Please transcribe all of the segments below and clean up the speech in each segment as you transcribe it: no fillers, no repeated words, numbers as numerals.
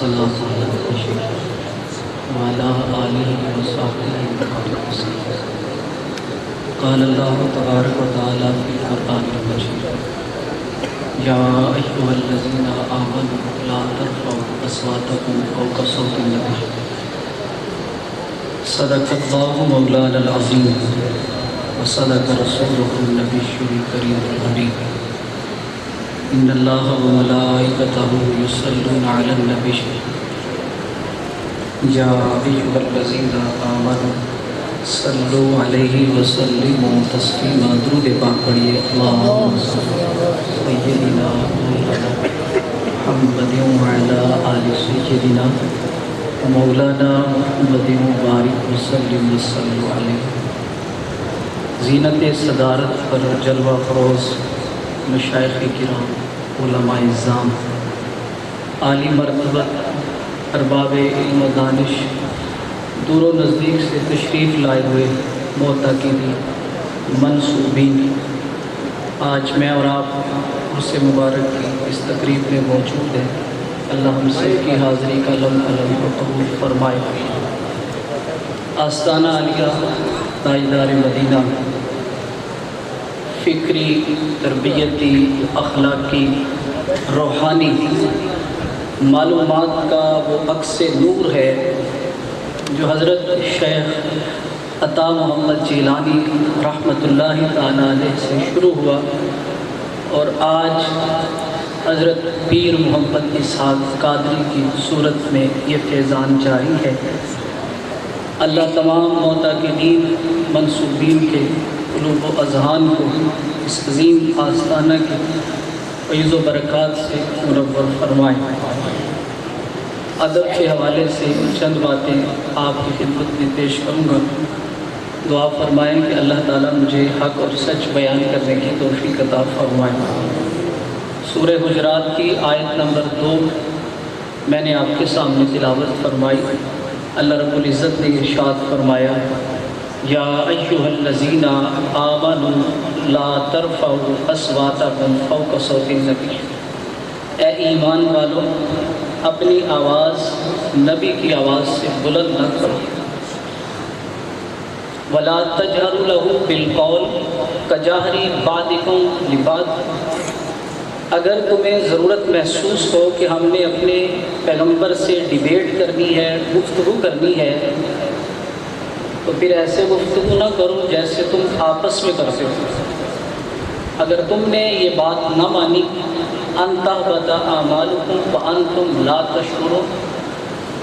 الصلاة على البشر وعلى آله وصحبه وسلم. قال الله تبارك وتعالى في القرآن المجيد: يا أيها الذين آمنوا لا ترفعوا أصواتكم فوق صوت النبي. صدق الله مولانا العظيم وصدق رسوله النبي الكريم الحبيب. إن الله وملائكته يصلون على النبي يا أيها الذين آمنوا صلوا عليه وسلموا تسليما. درود پاک پڑھیے. اللهم صل على سيدنا محمد وعلى آل سيدنا مولانا محمد مبارک وسلم وصلوا علیہ. زینت صدارت پر جلوہ فروز مشائخ کرام، علماء اعظام، عالی مرتبت ارباب علم و دانش، دور و نزدیک سے تشریف لائے ہوئے معتقدین منسوبین، آج میں اور آپ عرص مبارک کی اس تقریب میں موجود ہیں. اللہ ہم سب کی حاضری کا لمحہ لمحہ قبول فرمائے. آستانہ عالیہ تاجدار مدینہ فکری، تربیتی، اخلاقی، روحانی معلومات کا وہ عکس نور ہے جو حضرت شیخ عطا محمد جیلانی رحمۃ اللہ تعالیٰ علیہ سے شروع ہوا اور آج حضرت پیر محمد اسحاق قادری کی صورت میں یہ فیضان جاری ہے. اللہ تمام معتقدین منسوبین کے قلوب و اذہان کو اس عظیم آستانہ کی فیض و برکات سے منور فرمائے. ادب کے حوالے سے چند باتیں آپ کی خدمت میں پیش کروں گا. دعا فرمائیں کہ اللہ تعالیٰ مجھے حق اور سچ بیان کرنے کی توفیق عطا فرمائے. سورہ حجرات کی آیت نمبر 2 میں نے آپ کے سامنے تلاوت فرمائی. اللہ رب العزت نے ارشاد فرمایا: یا ایھا الذین آمنوا لا ترفعوا اصواتکم فوق صوت النبی. اے ایمان والو، اپنی آواز نبی کی آواز سے بلند نہ کرو. ولا تجہروا لہ بالقول کجہر بعضکم لبعض. اگر تمہیں ضرورت محسوس ہو کہ ہم نے اپنے پیغمبر سے ڈیبیٹ کرنی ہے، گفتگو کرنی ہے، تو پھر ایسے گفتگو نہ کرو جیسے تم آپس میں کرتے ہو. اگر تم نے یہ بات نہ مانی، ان تحبط اعمالکم وانتم لا تشعرون.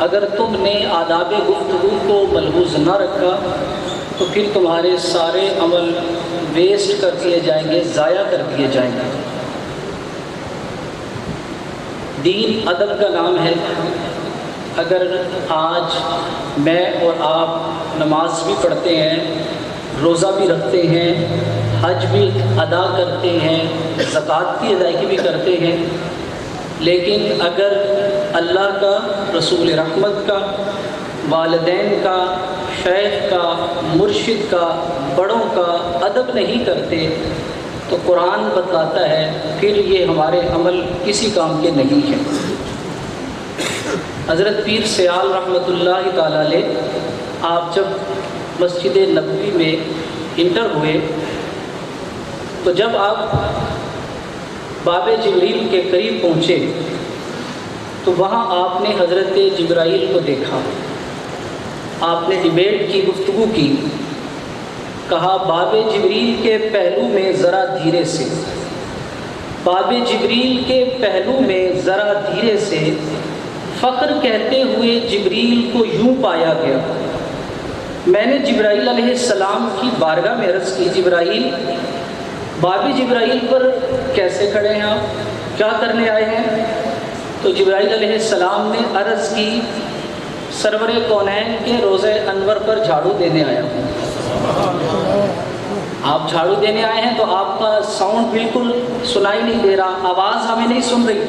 اگر تم نے آداب گفتگو کو ملحوظ نہ رکھا تو پھر تمہارے سارے عمل ویسٹ کر دیے جائیں گے، ضائع کر دیے جائیں گے. دین ادب کا نام ہے. اگر آج میں اور آپ نماز بھی پڑھتے ہیں، روزہ بھی رکھتے ہیں، حج بھی ادا کرتے ہیں، زکوٰۃ کی ادائیگی بھی کرتے ہیں، لیکن اگر اللہ کا، رسول رحمت کا، والدین کا، شیخ کا، مرشد کا، بڑوں کا ادب نہیں کرتے تو قرآن بتلاتا ہے پھر یہ ہمارے عمل کسی کام کے نہیں ہیں. حضرت پیر سیال رحمۃ اللہ تعالیٰ علیہ، آپ جب مسجد نبوی میں انٹر ہوئے تو جب آپ باب جبریل کے قریب پہنچے تو وہاں آپ نے حضرت جبرائیل کو دیکھا. آپ نے ڈیبیٹ کی، گفتگو کی. کہا باب جبریل کے پہلو میں ذرا دھیرے سے، باب جبریل کے پہلو میں ذرا دھیرے سے فخر کہتے ہوئے جبریل کو یوں پایا گیا. میں نے جبرائیل علیہ السلام کی بارگاہ میں عرض کی: جبرائیل، باب جبرائیل پر کیسے کھڑے ہیں آپ؟ کیا کرنے آئے ہیں؟ تو جبرائیل علیہ السلام نے عرض کی: سرور کونین کے روضہ انور پر جھاڑو دینے آیا ہوں. آپ جھاڑو دینے آئے ہیں تو آپ کا ساؤنڈ بالکل سنائی نہیں دے رہا، آواز ہمیں نہیں سن رہی.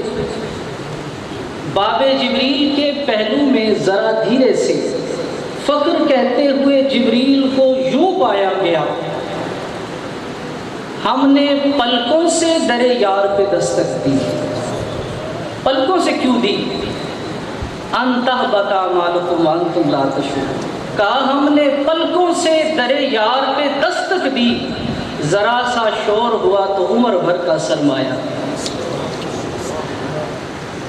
باب جبریل کے پہلو میں ذرا دھیرے سے فخر کہتے ہوئے جبریل کو یوں پایا گیا: ہم نے پلکوں سے در یار پہ دستک دی. پلکوں سے کیوں دی؟ ان تحبط اعمالکم وانتم لا تشعرون، کہا ہم نے پلکوں سے در یار پہ دستک دی، ذرا سا شور ہوا تو عمر بھر کا سرمایہ۔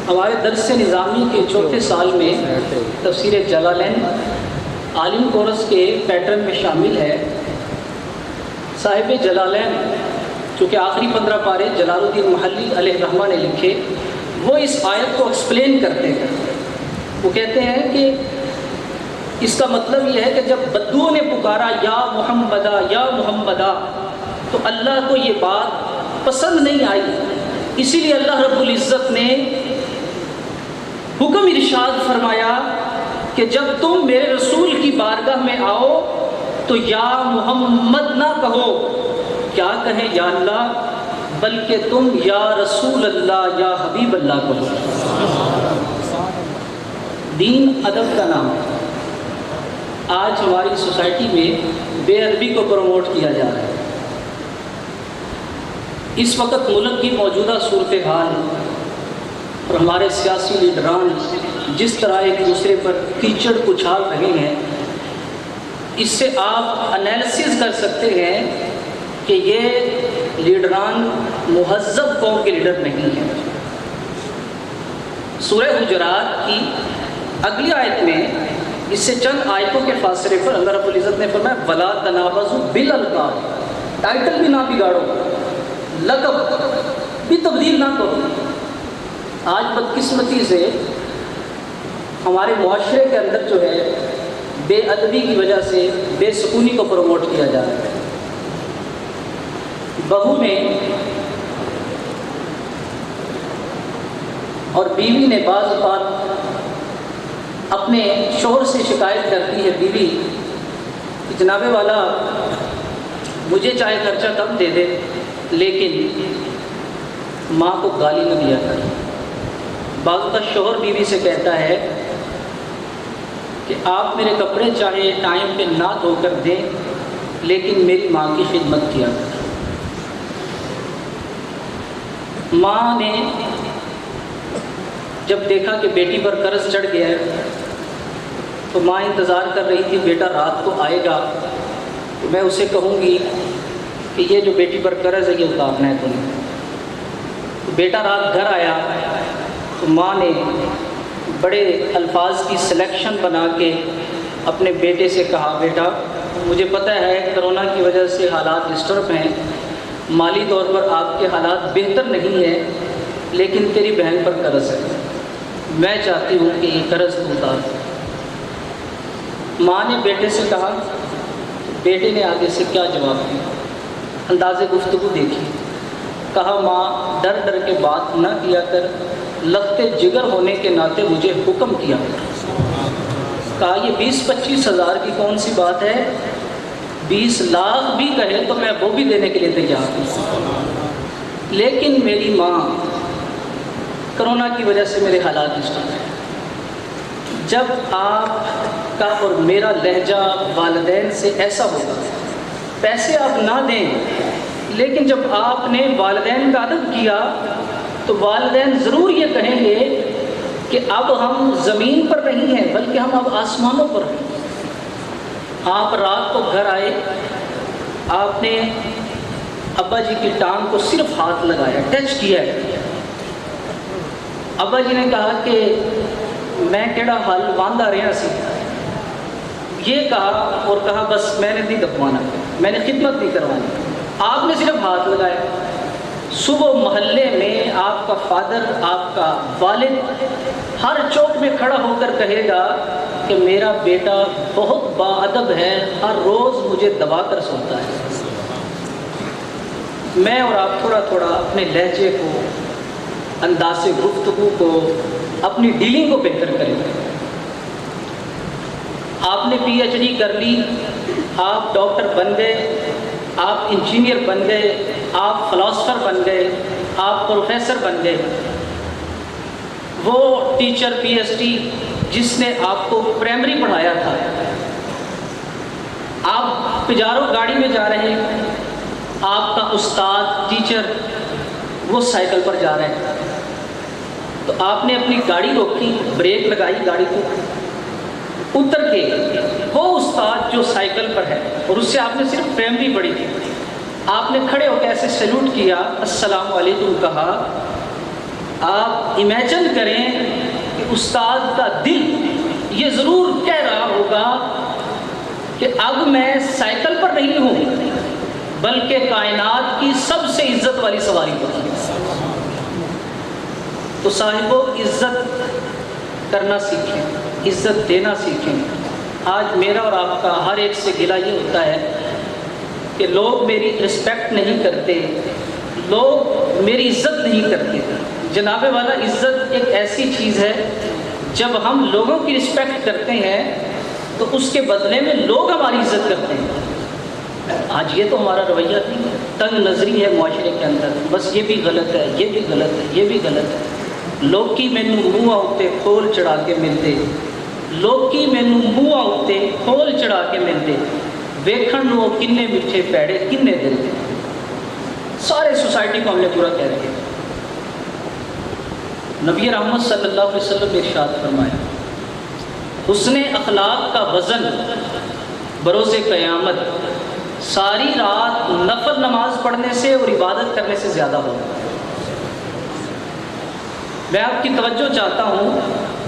ہمارے درس نظامی کے چوتھے سال میں تفسیر جلالین عالم کورس کے پیٹرن میں شامل ہے۔ صاحب جلالین چونکہ آخری 15 پارے جلال الدین محلی علیہ الرحمہ نے لکھے، وہ اس آیت کو ایکسپلین کرتے ہیں۔ وہ کہتے ہیں کہ اس کا مطلب یہ ہے کہ جب بدوؤں نے پکارا یا محمدہ یا محمدہ، تو اللہ کو یہ بات پسند نہیں آئی، اسی لیے اللہ رب العزت نے حکم ارشاد فرمایا کہ جب تم میرے رسول کی بارگاہ میں آؤ تو یا محمد نہ کہو، کیا کہیں یا اللہ، بلکہ تم یا رسول اللہ یا حبیب اللہ کہو۔ دین ادب کا نام ہے۔ آج ہماری سوسائٹی میں بے ادبی کو پروموٹ کیا جا رہا ہے۔ اس وقت ملک کی موجودہ صورتحال اور ہمارے سیاسی لیڈران جس طرح ایک دوسرے پر کیچڑ اچھال رہے ہیں، اس سے آپ انالیسس کر سکتے ہیں کہ یہ لیڈران مہذب قوم کے لیڈر نہیں ہیں۔ سورہ حجرات کی اگلی آیت میں اس سے چند آیتوں کے فاصلے پر اللہ رب العزت نے فرمایا وَلَا تَنَابَزُوا بِالْأَلْقَابِ، ٹائٹل بھی نہ بگاڑو، لقب بھی تبدیل نہ کرو۔ آج بدقسمتی سے ہمارے معاشرے کے اندر جو ہے بے ادبی کی وجہ سے بے سکونی کو پروموٹ کیا جا رہا ہے۔ بہو نے اور بیوی نے بعض اوقات اپنے شوہر سے شکایت کرتی ہے بیوی کہ جناب والا مجھے چاہے خرچہ کم دے دے لیکن ماں کو گالی نہ دیا کر۔ بعض کا شوہر بیوی سے کہتا ہے کہ آپ میرے کپڑے چاہے ٹائم پہ نہ دھو کر دیں لیکن میری ماں کی خدمت کیا کر۔ ماں نے جب دیکھا کہ بیٹی پر قرض چڑھ گیا ہے تو ماں انتظار کر رہی تھی بیٹا رات کو آئے گا تو میں اسے کہوں گی کہ یہ جو بیٹی پر قرض ہے یہ اتارنا ہے تمہیں۔ بیٹا رات گھر آیا تو ماں نے بڑے الفاظ کی سلیکشن بنا کے اپنے بیٹے سے کہا بیٹا مجھے پتہ ہے کرونا کی وجہ سے حالات ڈسٹرب ہیں، مالی طور پر آپ کے حالات بہتر نہیں ہیں، لیکن تیری بہن پر قرض ہے، میں چاہتی ہوں کہ یہ قرض تو اتار۔ ماں نے بیٹے سے کہا، بیٹے نے آگے سے کیا جواب دیا، انداز گفتگو دیکھی۔ کہا ماں ڈر ڈر کے بات نہ کیا کر، لخت جگر ہونے کے ناطے مجھے حکم کیا۔ کہا یہ 20-25 ہزار کی کون سی بات ہے، 20 لاکھ بھی کہے تو میں وہ بھی دینے کے لیے تیار ہوں، لیکن میری ماں کرونا کی وجہ سے میرے حالات ڈسٹرب ہیں۔ جب آپ کا اور میرا لہجہ والدین سے ایسا ہوگا، پیسے آپ نہ دیں لیکن جب آپ نے والدین کا ادب کیا تو والدین ضرور یہ کہیں گے کہ اب ہم زمین پر نہیں ہیں بلکہ ہم اب آسمانوں پر ہیں۔ آپ رات کو گھر آئے، آپ نے ابا جی کی ٹانگ کو صرف ہاتھ لگایا، ٹچ کیا ہے۔ ابا جی نے کہا کہ میں کیڑا حال واندہ رہا سی، یہ کہا اور کہا بس میں نے نہیں دفوانا، میں نے خدمت نہیں کروانی۔ آپ نے صرف ہاتھ لگایا۔ صبح محلے میں آپ کا فادر، آپ کا والد ہر چوک میں کھڑا ہو کر کہے گا کہ میرا بیٹا بہت با ادب ہے، ہر روز مجھے دبا کر سوتا ہے۔ میں اور آپ تھوڑا تھوڑا اپنے لہجے کو، انداز گفتگو کو، اپنی ڈیلنگ کو بہتر کریں گے۔ آپ نے پی ایچ ڈی کر لی، آپ ڈاکٹر بن گئے، آپ انجینئر بن گئے، آپ فلاسفر بن گئے، آپ پروفیسر بن گئے۔ وہ ٹیچر پی ایچ ڈی جس نے آپ کو پرائمری پڑھایا تھا، آپ پجارو گاڑی میں جا رہے ہیں، آپ کا استاد ٹیچر وہ سائیکل پر جا رہے ہیں، تو آپ نے اپنی گاڑی روکی، بریک لگائی گاڑی کو، اتر کے وہ استاد جو سائیکل پر ہے اور اس سے آپ نے صرف پرائمری پڑھی تھی، آپ نے کھڑے ہو کے ایسے سیلوٹ کیا، السلام علیکم کہا۔ آپ امیجن کریں کہ استاد کا دل یہ ضرور کہہ رہا ہوگا کہ اب میں سائیکل پر نہیں ہوں بلکہ کائنات کی سب سے عزت والی سواری پر ہوں۔ تو صاحبوں، عزت کرنا سیکھیں، عزت دینا سیکھیں۔ آج میرا اور آپ کا ہر ایک سے گلہ یہ ہوتا ہے کہ لوگ میری رسپیکٹ نہیں کرتے، لوگ میری عزت نہیں کرتے۔ جناب والا، عزت ایک ایسی چیز ہے جب ہم لوگوں کی رسپیکٹ کرتے ہیں تو اس کے بدلے میں لوگ ہماری عزت کرتے ہیں۔ آج یہ تو ہمارا رویہ نہیں ہے، تنگ نظری ہے معاشرے کے اندر، بس یہ بھی غلط ہے، یہ بھی غلط ہے، یہ بھی غلط ہے۔ لوکی مینوں منہ آتے کھول چڑھا کے ملتے، لوکی مینوں منہ آتے کھول چڑھا کے ملتے، ویکھن نو کنے میٹھے پیڑے کنے دل دے۔ سارے سوسائٹی کو ہم نے برا کہہ رہے ہیں۔ نبی رحمت صلی اللہ علیہ وسلم نے ارشاد فرمایا، حسن اخلاق کا وزن بروز قیامت ساری رات نفل نماز پڑھنے سے اور عبادت کرنے سے زیادہ ہوگا۔ میں آپ کی توجہ چاہتا ہوں،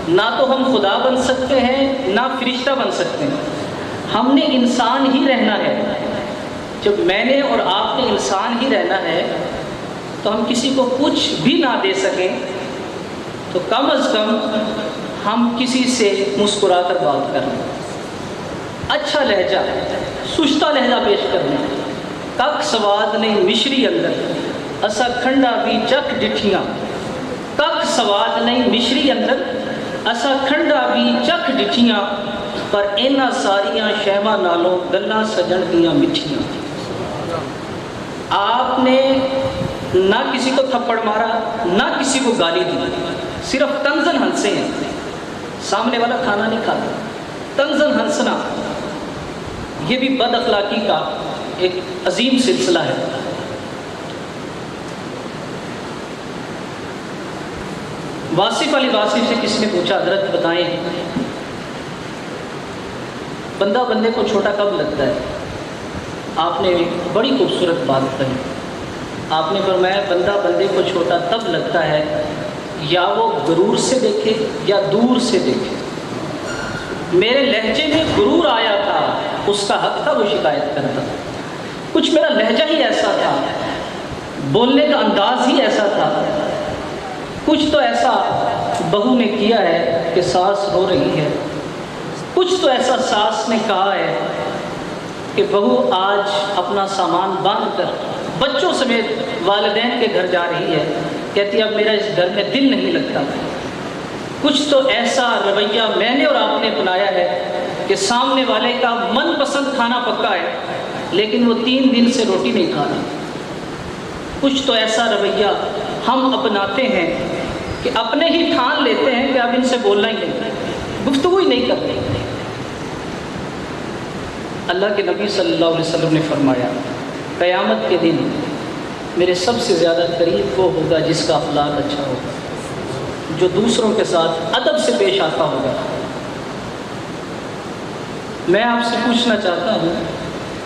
نہ تو ہم خدا بن سکتے ہیں نہ فرشتہ بن سکتے ہیں، ہم نے انسان ہی رہنا ہے۔ جب میں نے اور آپ نے انسان ہی رہنا ہے تو ہم کسی کو کچھ بھی نہ دے سکیں تو کم از کم ہم کسی سے مسکرا کر بات کریں، اچھا لہجہ، سشتہ لہجہ پیش کرنا۔ کک سواد نہیں مشری اندر اسا کھنڈا بھی چک ڈٹھیاں، کک سواد نہیں مشری اندر اسا کھنڈا بھی چک ڈٹھیاں، پر اینا ساریاں شہواں نالوں گلاں سجن دیاں مٹھیاں۔ آپ نے نہ کسی کو تھپڑ مارا نہ کسی کو گالی دی، صرف تنزن ہنسے ہیں، سامنے والا کھانا نہیں کھاتا۔ تنزن ہنسنا یہ بھی بد اخلاقی کا ایک عظیم سلسلہ ہے۔ واصف علی واصف سے کسی نے پوچھا، حضرت بتائیں بندہ بندے کو چھوٹا کب لگتا ہے؟ آپ نے ایک بڑی خوبصورت بات کہی، آپ نے فرمایا بندہ بندے کو چھوٹا تب لگتا ہے یا وہ غرور سے دیکھے یا دور سے دیکھے۔ میرے لہجے میں غرور آیا تھا، اس کا حق تھا وہ شکایت کرتا، کچھ میرا لہجہ ہی ایسا تھا، بولنے کا انداز ہی ایسا تھا، کچھ تو ایسا بہو نے کیا ہے کہ ساس رو رہی ہے، کچھ تو ایسا ساس نے کہا ہے کہ بہو آج اپنا سامان باندھ کر بچوں سمیت والدین کے گھر جا رہی ہے، کہتی اب میرا اس گھر میں دل نہیں لگتا۔ کچھ تو ایسا رویہ میں نے اور آپ نے اپنایا ہے کہ سامنے والے کا من پسند کھانا پکا ہے لیکن وہ 3 دن سے روٹی نہیں کھا رہا۔ کچھ تو ایسا رویہ ہم اپناتے ہیں کہ اپنے ہی ٹھان لیتے ہیں کہ اب ان سے بولنا ہی نہیں، گفتگو ہی نہیں کرتے۔ اللہ کے نبی صلی اللہ علیہ وسلم نے فرمایا قیامت کے دن میرے سب سے زیادہ قریب وہ ہوگا جس کا اخلاق اچھا ہوگا، جو دوسروں کے ساتھ ادب سے پیش آتا ہوگا۔ میں آپ سے پوچھنا چاہتا ہوں،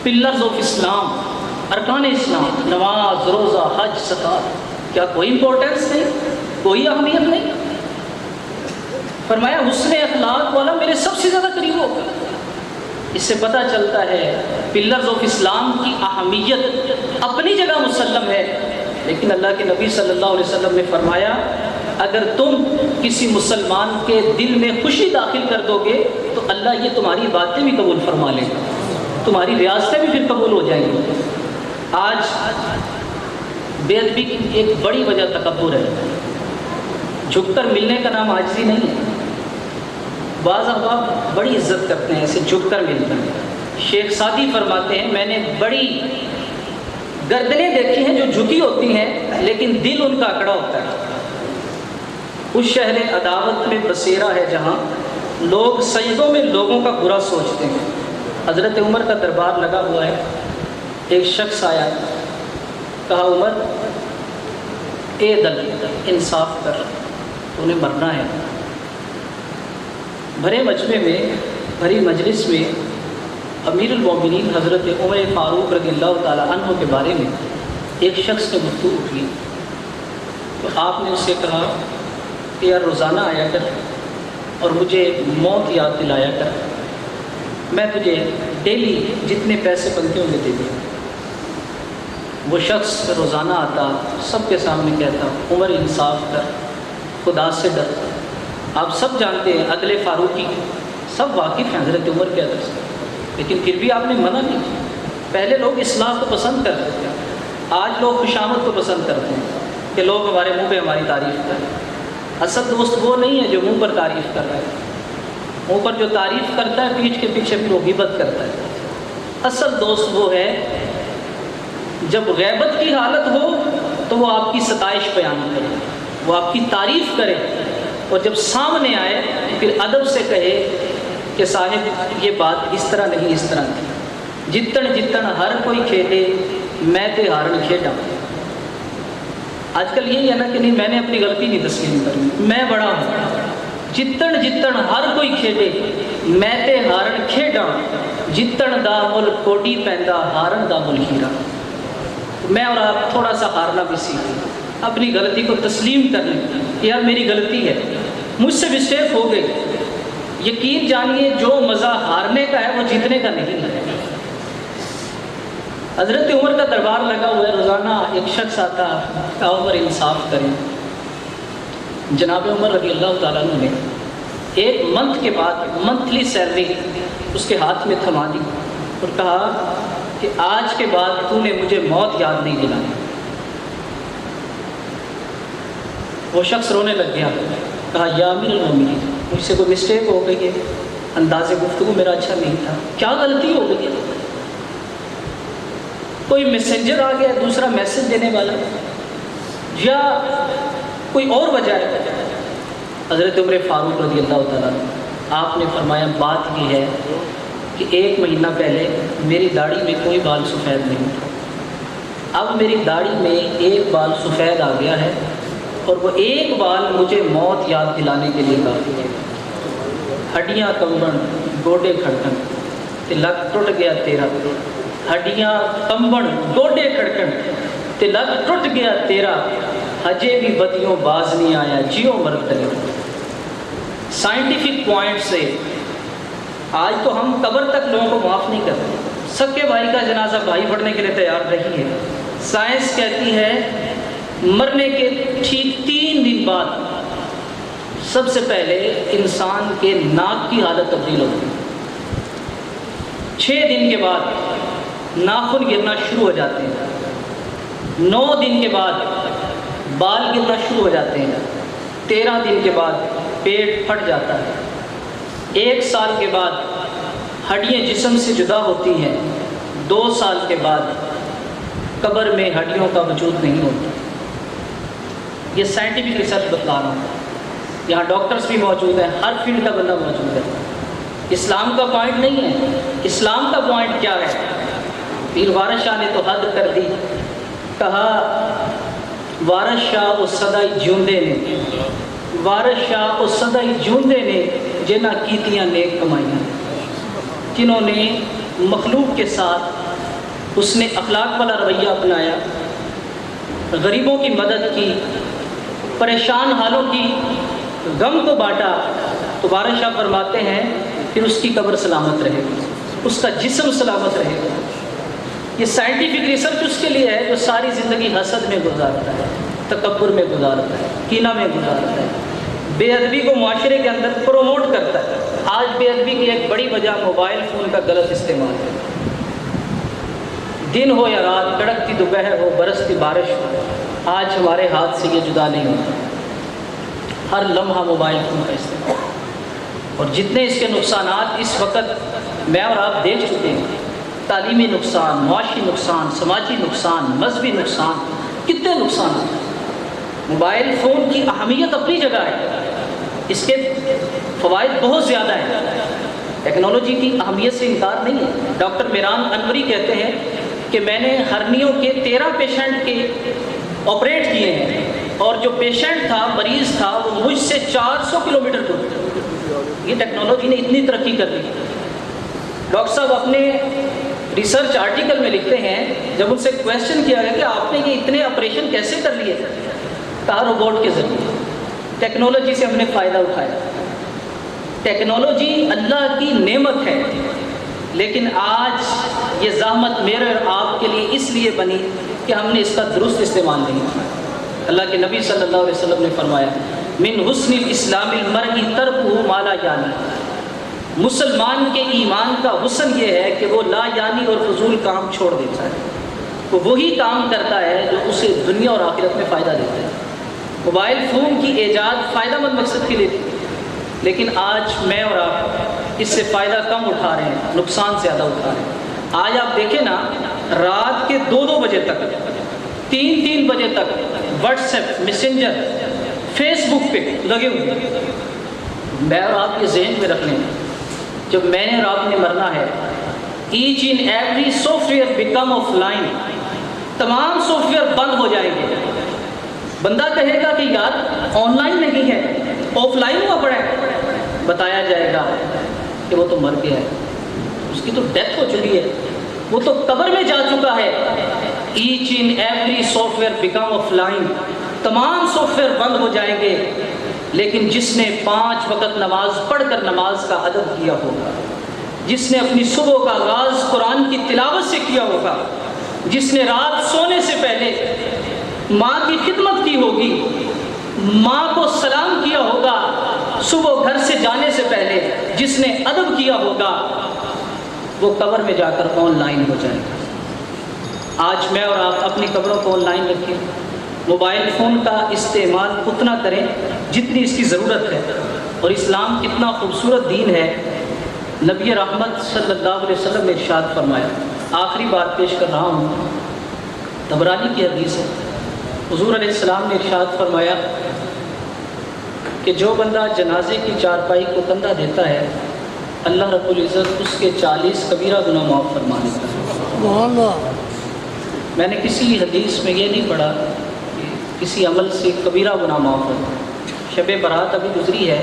پلرز آف اسلام، ارکان اسلام، نماز، روزہ، حج، زکوٰۃ، کیا کوئی امپورٹنس نہیں، کوئی اہمیت نہیں؟ فرمایا حسن اخلاق والا میرے سب سے زیادہ قریب ہوگا۔ اس سے پتہ چلتا ہے پلرز آف اسلام کی اہمیت اپنی جگہ مسلم ہے، لیکن اللہ کے نبی صلی اللہ علیہ وسلم نے فرمایا اگر تم کسی مسلمان کے دل میں خوشی داخل کر دو گے تو اللہ یہ تمہاری باتیں بھی قبول فرما لے گا، تمہاری ریاستیں بھی پھر قبول ہو جائیں گی۔ آج بے ادبی کی ایک بڑی وجہ تکبر ہے، جھک کر ملنے کا نام عاجزی نہیں ہے۔ بعض احباب بڑی عزت کرتے ہیں ایسے جھک کر ملتے ہیں۔ شیخ سعدی فرماتے ہیں میں نے بڑی گردنیں دیکھی ہیں جو جھکی ہوتی ہیں لیکن دل ان کا اکڑا ہوتا ہے۔ اس شہر عداوت میں بسیرا ہے جہاں لوگ سجدوں میں لوگوں کا برا سوچتے ہیں۔ حضرت عمر کا دربار لگا ہوا ہے، ایک شخص آیا، کہا عمر اے دل انصاف کر، تو انہیں مرنا ہے۔ بھرے مجمع میں، بھری مجلس میں امیر المومنین حضرت عمر فاروق رضی اللہ تعالیٰ عنہ کے بارے میں ایک شخص نے گفتگو کی، تو آپ نے اس سے کہا کہ یار روزانہ آیا کر اور مجھے موت یاد دلایا کر، میں تجھے ڈیلی جتنے پیسے بنتے ہوں گے دے دوں۔ وہ شخص روزانہ آتا، سب کے سامنے کہتا عمر انصاف کر، خدا سے ڈر۔ آپ سب جانتے ہیں عدل فاروقی، سب واقف ہیں حضرت عمر کے عدل سے، لیکن پھر بھی آپ نے منع نہیں کیا۔ پہلے لوگ اصلاح کو پسند کرتے تھے، آج لوگ خوشامد کو پسند کرتے ہیں کہ لوگ ہمارے منہ پہ ہماری تعریف کریں۔ اصل دوست وہ نہیں ہے جو منہ پر تعریف کر رہا ہے، منہ پر جو تعریف کرتا ہے پیٹھ کے پیچھے بھی وہ غیبت کرتا ہے۔ اصل دوست وہ ہے جب غیبت کی حالت ہو تو وہ آپ کی ستائش بیان کرے، وہ آپ کی تعریف کرے، اور جب سامنے آئے پھر ادب سے کہے کہ صاحب یہ بات اس طرح نہیں، اس طرح نہیں۔ جتن جتن ہر کوئی کھیلے میں تے ہارن کھیڈا۔ آج کل یہی ہے نا کہ نہیں میں نے اپنی غلطی نہیں تسلیم کرنی، میں بڑا ہوں۔ جتن جتن ہر کوئی کھیڈے میں تے ہارن کھیڈا، جتن دا مل کوڈی پیندا ہارن دا مل ہیرا۔ میں اور آپ تھوڑا سا ہارنا بھی سیکھیں، اپنی غلطی کو تسلیم کر لیں کہ یار میری غلطی ہے، مجھ سے مسٹیک ہو گئی۔ یقین جانیے جو مزہ ہارنے کا ہے وہ جیتنے کا نہیں ہے۔ حضرت عمر کا دربار لگا ہوا ہے، روزانہ ایک شخص آتا کہ عمر انصاف کریں۔ جناب عمر رضی اللہ تعالیٰ عنہ نے ایک منتھ کے بعد منتھلی سیلری اس کے ہاتھ میں تھما دی اور کہا کہ آج کے بعد تو نے مجھے موت یاد نہیں دلانی۔ وہ شخص رونے لگ گیا، کہا یا امیر المومنین مجھ سے کوئی مسٹیک ہو گئی ہے، انداز گفتگو میرا اچھا نہیں تھا، کیا غلطی ہو گئی ہے؟ کوئی میسنجر آ گیا دوسرا میسج دینے والا، یا کوئی اور وجہ ہے؟ حضرت عمر فاروق رضی اللہ تعالیٰ آپ نے فرمایا بات یہ ہے کہ 1 مہینہ پہلے میری داڑھی میں کوئی بال سفید نہیں تھا، اب میری داڑھی میں ایک بال سفید آ گیا ہے، اور وہ ایک بال مجھے موت یاد دلانے کے لیے کافی ہے۔ ہڈیاں کمبن گوڈے کھڑکن تے لگ ٹوٹ گیا تیرا، ہڈیاں کمبن گوڈے کھڑکن تے لگ ٹوٹ گیا تیرا، ہجے بھی بدیوں باز نہیں آیا جیو مرد تلے۔ سائنٹیفک پوائنٹ سے آج تو ہم قبر تک لوگوں کو معاف نہیں کرتے، سکے بھائی کا جنازہ بھائی پڑھنے کے لیے تیار نہیں ہے۔ سائنس کہتی ہے مرنے کے ٹھیک 3 دن بعد سب سے پہلے انسان کے ناک کی حالت تبدیل ہوتی ہے، 6 دن کے بعد ناخن گرنا شروع ہو جاتے ہیں، 9 دن کے بعد بال گرنا شروع ہو جاتے ہیں، 13 دن کے بعد پیٹ پھٹ جاتا ہے، 1 سال کے بعد ہڈیاں جسم سے جدا ہوتی ہیں، 2 سال کے بعد قبر میں ہڈیوں کا وجود نہیں ہوتا۔ یہ سائنٹیفک ریسرچ بتلا رہا ہوں، یہاں ڈاکٹرز بھی موجود ہیں، ہر فیلڈ کا بندہ موجود ہے۔ اسلام کا پوائنٹ نہیں ہے، اسلام کا پوائنٹ کیا ہے؟ پیر وارث شاہ نے تو حد کر دی، کہا وارث شاہ اس سدائی جیوندے نے، وارث شاہ اس سدائی جیوندے نے جنہ کیتیاں نیک کمائیاں، جنہوں نے مخلوق کے ساتھ اس نے اخلاق والا رویہ اپنایا، غریبوں کی مدد کی، پریشان حالوں کی غم کو بانٹا، تو وارث شاہ فرماتے ہیں پھر اس کی قبر سلامت رہے گی، اس کا جسم سلامت رہے گا۔ یہ سائنٹیفک ریسرچ اس کے لیے ہے جو ساری زندگی حسد میں گزارتا ہے، تکبر میں گزارتا ہے، کینہ میں گزارتا ہے، بے ادبی کو معاشرے کے اندر پروموٹ کرتا ہے۔ آج بے ادبی کی ایک بڑی وجہ موبائل فون کا غلط استعمال ہے۔ دن ہو یا رات، کڑکتی دوپہر ہو، برستی بارش ہو، آج ہمارے ہاتھ سے یہ جدا نہیں ہوتا، ہر لمحہ موبائل فون کا استعمال، اور جتنے اس کے نقصانات اس وقت میں اور آپ دیکھ چکے ہیں، تعلیمی نقصان، معاشی نقصان، سماجی نقصان، مذہبی نقصان، کتنے نقصانات ہیں۔ موبائل فون کی اہمیت اپنی جگہ ہے، اس کے فوائد بہت زیادہ ہیں، ٹیکنالوجی کی اہمیت سے انکار نہیں ہے۔ ڈاکٹر میران انوری کہتے ہیں کہ میں نے ہرنیوں کے 13 پیشنٹ کے آپریٹ کیے ہیں، اور جو پیشنٹ تھا، مریض تھا، وہ مجھ سے 400 کلومیٹر دور تھا۔ یہ ٹیکنالوجی نے اتنی ترقی کر لی۔ ڈاکٹر صاحب اپنے ریسرچ آرٹیکل میں لکھتے ہیں، جب ان سے کویشچن کیا گیا کہ آپ نے یہ اتنے آپریشن کیسے کر لیے، کہا روبوٹ کے ذریعے، ٹیکنالوجی سے ہم نے فائدہ اٹھایا۔ ٹیکنالوجی اللہ کی نعمت ہے، لیکن آج یہ زحمت میرے اور آپ کے لیے اس لیے بنی کہ ہم نے اس کا درست استعمال نہیں کیا۔ اللہ کے نبی صلی اللہ علیہ وسلم نے فرمایا، من حسن الاسلام المرء ترکہ ما لا یعنی، مسلمان کے ایمان کا حسن یہ ہے کہ وہ لا یعنی اور فضول کام چھوڑ دیتا ہے، وہ وہی کام کرتا ہے جو اسے دنیا اور آخرت میں فائدہ دیتا ہے۔ موبائل فون کی ایجاد فائدہ مند مقصد کے لیے تھی، لیکن آج میں اور آپ اس سے فائدہ کم اٹھا رہے ہیں، نقصان زیادہ اٹھا رہے ہیں۔ آج آپ دیکھیں نا، رات کے 2-2 بجے تک، 3-3 بجے تک واٹس ایپ، میسنجر، فیس بک پہ لگے ہوئے ہیں۔ میں اور آپ یہ ذہن میں رکھ لیں، جب میں نے اور آپ نے مرنا ہے، each and every software become offline, تمام سافٹ ویئر بند ہو جائیں گے۔ بندہ کہے گا کہ یار آن لائن نہیں ہے، آف لائن ہوا پڑا ہے، بتایا جائے گا کہ وہ تو مر گیا ہے، اس کی تو ڈیتھ ہو چکی ہے، وہ تو قبر میں جا چکا ہے۔ Each and every software become offline, تمام سافٹ ویئر بند ہو جائیں گے، لیکن جس نے 5 وقت نماز پڑھ کر نماز کا ادب کیا ہوگا، جس نے اپنی صبح کا آغاز قرآن کی تلاوت سے کیا ہوگا، جس نے رات سونے سے پہلے ماں کی خدمت کی ہوگی، ماں کو سلام کیا ہوگا، صبح گھر سے جانے سے پہلے جس نے ادب کیا ہوگا، وہ قبر میں جا کر آن لائن ہو جائے گا۔ آج میں اور آپ اپنی قبروں کو آن لائن رکھیں، موبائل فون کا استعمال اتنا کریں جتنی اس کی ضرورت ہے، اور اسلام کتنا خوبصورت دین ہے۔ نبی رحمت صلی اللہ علیہ وسلم نے ارشاد فرمایا، آخری بات پیش کر رہا ہوں، طبرانی کی حدیث ہے، حضور علیہ السلام نے ارشاد فرمایا کہ جو بندہ جنازے کی چارپائی کو کندھا دیتا ہے، اللہ رب العزت اس کے 40 کبیرہ گناہ معاف فرما دیتا ہے۔ میں نے کسی حدیث میں یہ نہیں پڑھا کہ کسی عمل سے کبیرہ گناہ معاف ہوتا ہے۔ شب برات ابھی گزری ہے،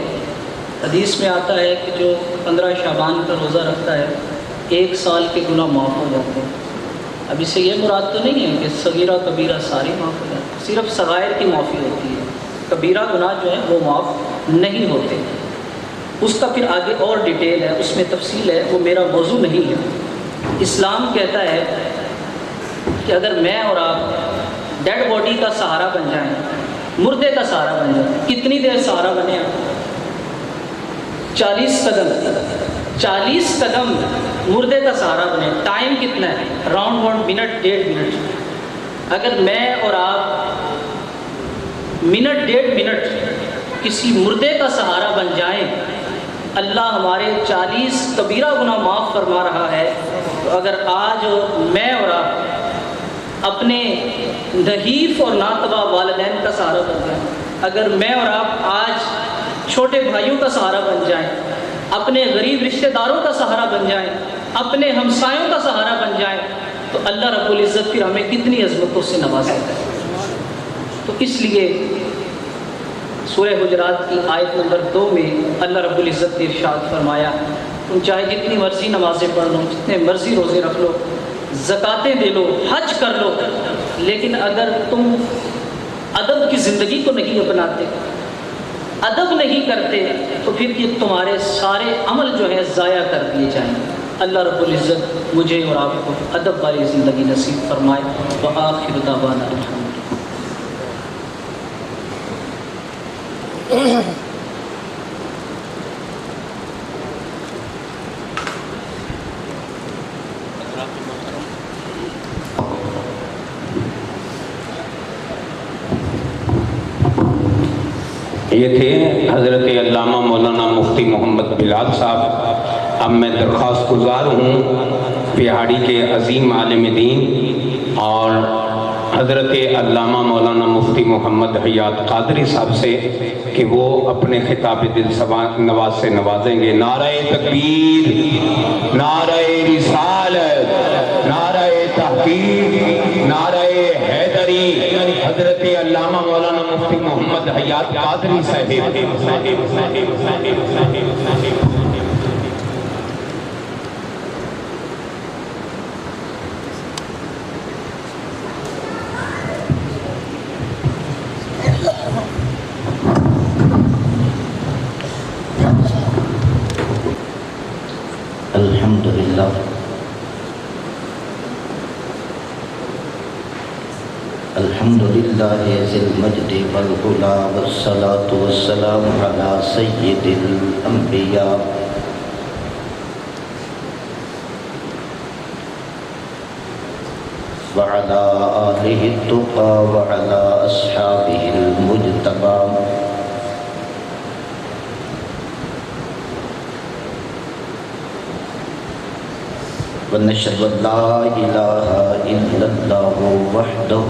حدیث میں آتا ہے کہ جو 15 شعبان کا روزہ رکھتا ہے 1 سال کے گناہ معاف ہو جاتے ہیں۔ اب اس سے یہ مراد تو نہیں ہے کہ صغیرہ کبیرہ سارے معاف ہو جاتے ہیں، صرف صغائر کی معافی ہوتی ہے، کبیرہ گناہ جو ہیں وہ معاف نہیں ہوتے۔ اس کا پھر آگے اور ڈیٹیل ہے، اس میں تفصیل ہے، وہ میرا موضوع نہیں ہے۔ اسلام کہتا ہے کہ اگر میں اور آپ ڈیڈ باڈی کا سہارا بن جائیں، مردے کا سہارا بن جائیں، کتنی دیر سہارا بنے آپ؟ 40 قدم مردے کا سہارا بنے۔ ٹائم کتنا ہے؟ Round 1 minute 1.5 minute. اگر میں اور آپ منٹ 1.5 منٹ کسی مردے کا سہارا بن جائیں، اللہ ہمارے 40 کبیرہ گناہ معاف فرما رہا ہے۔ تو اگر آج میں اور آپ اپنے نحیف اور ناتواں والدین کا سہارا بن جائیں، اگر میں اور آپ آج چھوٹے بھائیوں کا سہارا بن جائیں، اپنے غریب رشتہ داروں کا سہارا بن جائیں، اپنے ہمسایوں کا سہارا بن جائیں، تو اللہ رب العزت پھر ہمیں کتنی عظمتوں سے نوازے گا۔ تو اس لیے سورہ حجرات کی آیت نمبر 2 میں اللہ رب العزت نے ارشاد فرمایا، تم چاہے جتنی مرضی نمازیں پڑھ لو، جتنے مرضی روزے رکھ لو، زکاتیں دے لو، حج کر لو، لیکن اگر تم ادب کی زندگی کو نہیں اپناتے، ادب نہیں کرتے، تو پھر یہ تمہارے سارے عمل جو ہیں ضائع کر دیے جائیں گے۔ اللہ رب العزت مجھے اور آپ کو ادب والی زندگی نصیب فرمائے۔ وآخر دعوانا الحمد یہ تھے حضرت علامہ مولانا مفتی محمد بلال صاحب۔ اب میں درخواست گزار ہوں پہاڑی کے عظیم عالم دین اور حضرت علامہ مولانا مفتی محمد حیات قادری صاحب سے کہ وہ اپنے خطاب دل نواز سے نوازیں گے۔ نعرہ تکبیر، نعرہ رسالت، نعرہ تحقیق، نعرہ حیدری۔ حضرت علامہ مولانا مفتی محمد حیات قادری صاحب الحمدللہ الحمدللہ ذی المجد والعلا والصلاة والسلام علی سید الانبیاء وعلی آلہ التقى وعلی اصحابہ المجتبى ونشهد أن لا إله إلا الله وحده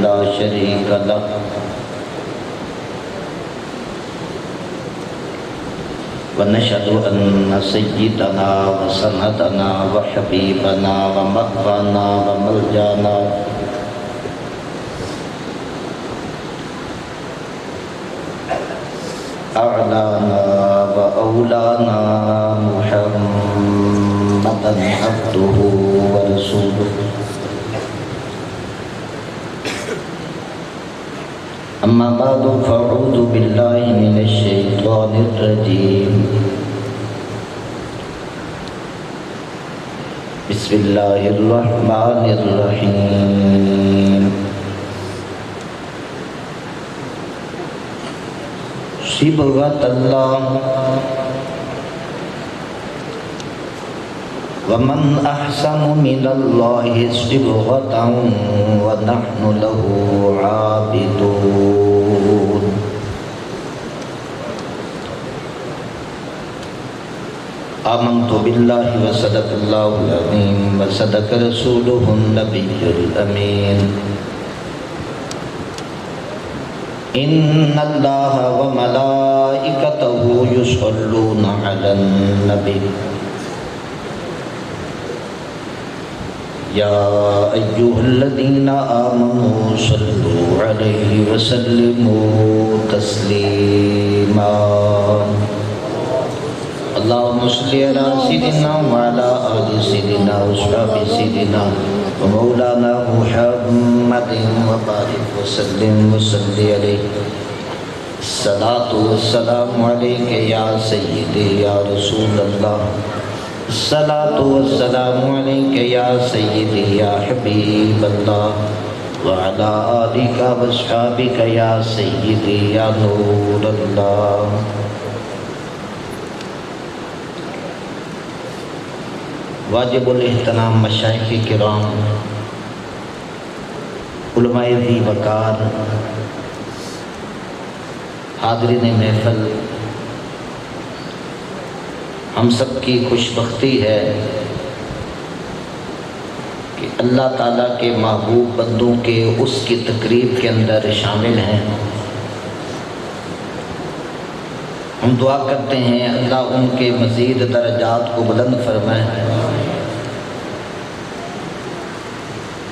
لا شريك له ونشهد أن سيدنا وسندنا وحبيبنا ومأوانا وملجانا أعلانا وأولانا محمدا عبده ورسوله أما بعد فأعوذ بالله من الشيطان الرجيم بسم الله الرحمن الرحيم صبغة الله ومن أحسن من الله صبغة ونحن له عابدون آمنت بالله وصدق الله العظيم وصدق رسوله النبي الأمين إن الله وملائكته يصلون على النبي يا أيها الذين آمنوا صلوا عليه وسلموا تسليما اللهم صل على سيدنا وعلى آل سيدنا وأصحاب سيدنا ومولانا محمد وبارك وسلم وصل عليه الصلاة والسلام عليك يا سيدي يا رسول الله الصلاة والسلام عليك يا سيدي يا حبيب الله وعلى آلك وأصحابك يا سيدي يا نور الله واجب الاحترام مشائخ کرام علماء ذی وقار حاضرین محفل، ہم سب کی خوش بختی ہے کہ اللہ تعالیٰ کے محبوب بندوں کے اس کی تقریب کے اندر شامل ہیں۔ ہم دعا کرتے ہیں اللہ ان کے مزید درجات کو بلند فرمائے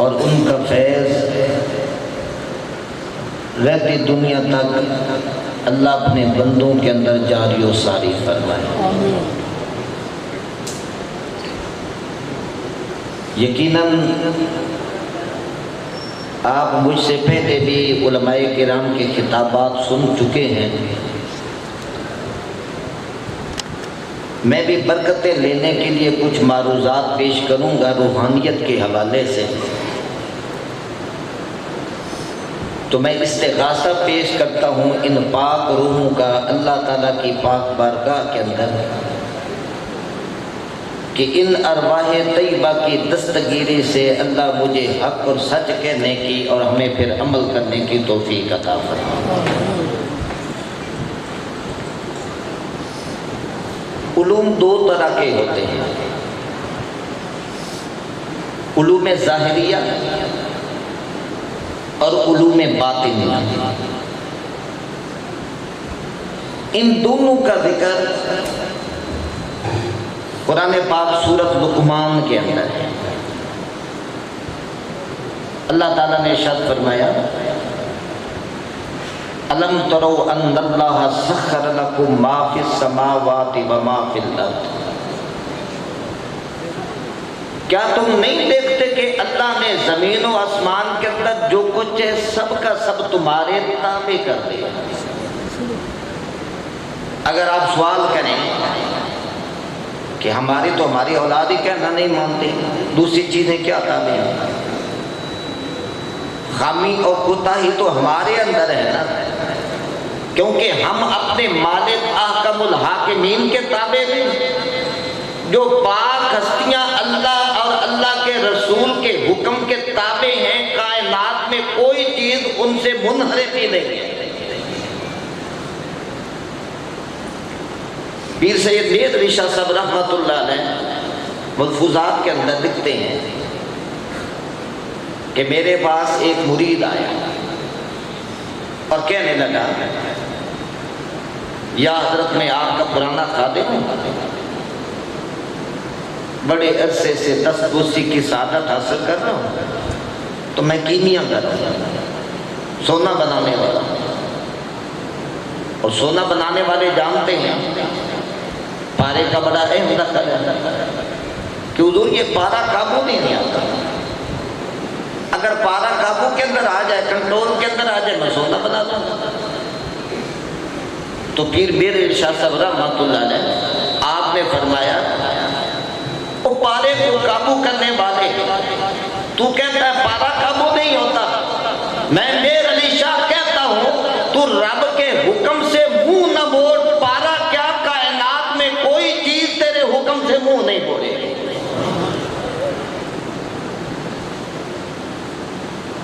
اور ان کا فیض رہتی دنیا تک اللہ اپنے بندوں کے اندر جاری و ساری فرمائے۔ یقیناً آپ مجھ سے پہلے بھی علماء کرام کے خطابات سن چکے ہیں۔ میں بھی برکتیں لینے کے لیے کچھ معروضات پیش کروں گا روحانیت کے حوالے سے۔ تو میں استغاثہ پیش کرتا ہوں ان پاک روحوں کا اللہ تعالیٰ کی پاک بارگاہ کے اندر کہ ان ارواح طیبہ کی دستگیری سے اللہ مجھے حق اور سچ کہنے کی اور ہمیں پھر عمل کرنے کی توفیق عطا فرمائے۔ علوم دو طرح کے ہوتے ہیں، علوم ظاہریہ اور علوم باطنیہ۔ ان دونوں کا ذکر قرآن پاک سورۃ لقمان کے اندر ہے۔ اللہ تعالیٰ نے ارشاد فرمایا الم ترو ان اللہ سخر لکم ما فی السماوات و ما فی الارض، کیا تم نہیں دیکھتے کہ اللہ نے زمین و آسمان کے اندر جو کچھ ہے سب کا سب تمہارے تابع کر دیا۔ اگر آپ سوال کریں کہ ہماری اولاد ہی کہنا نہیں مانتے، دوسری چیزیں کیا تابع ہیں؟ خامی اور کوتاہی تو ہمارے اندر ہے نا، کیونکہ ہم اپنے مالک احکم الحاکمین کے تابع ہیں۔ جو پاک ہستیاں اللہ اور اللہ کے رسول کے حکم کے تابع ہیں، کائنات میں کوئی چیز ان سے منحرف ہی نہیں ہے۔ پیر سید میر علی شاہ صاحب رحمۃ اللہ علیہ ملفوظات کے اندر لکھتے ہیں کہ میرے پاس ایک مرید آیا اور کہنے لگا یا حضرت میں آپ کا پرانا خادم ہوں، بڑے عرصے سے دستبوسی کی سعادت حاصل کر رہا ہوں، تو میں کیمیا کر رہا ہوں، سونا بنانے والا، اور سونا بنانے والے جانتے ہیں پارے کا بڑا اہم دخل ہے کہ حضور یہ پارا قابو نہیں آتا، اگر پارا قابو کے اندر آ جائے، کنٹرول کے اندر آ جائے، میں سونا بنا دوں گا۔ تو پیر میر ارشاد صاحب رحمۃ اللہ علیہ آپ نے فرمایا وہ پارے کو قابو کرنے والے، تو کہتا ہے پارا قابو نہیں ہوتا، میں میر علی شاہ کہتا ہوں تو رب کے حکم سے منہ نہ موڑ، پارا کیا کائنات میں کوئی چیز تیرے حکم سے منہ نہیں موڑے گی۔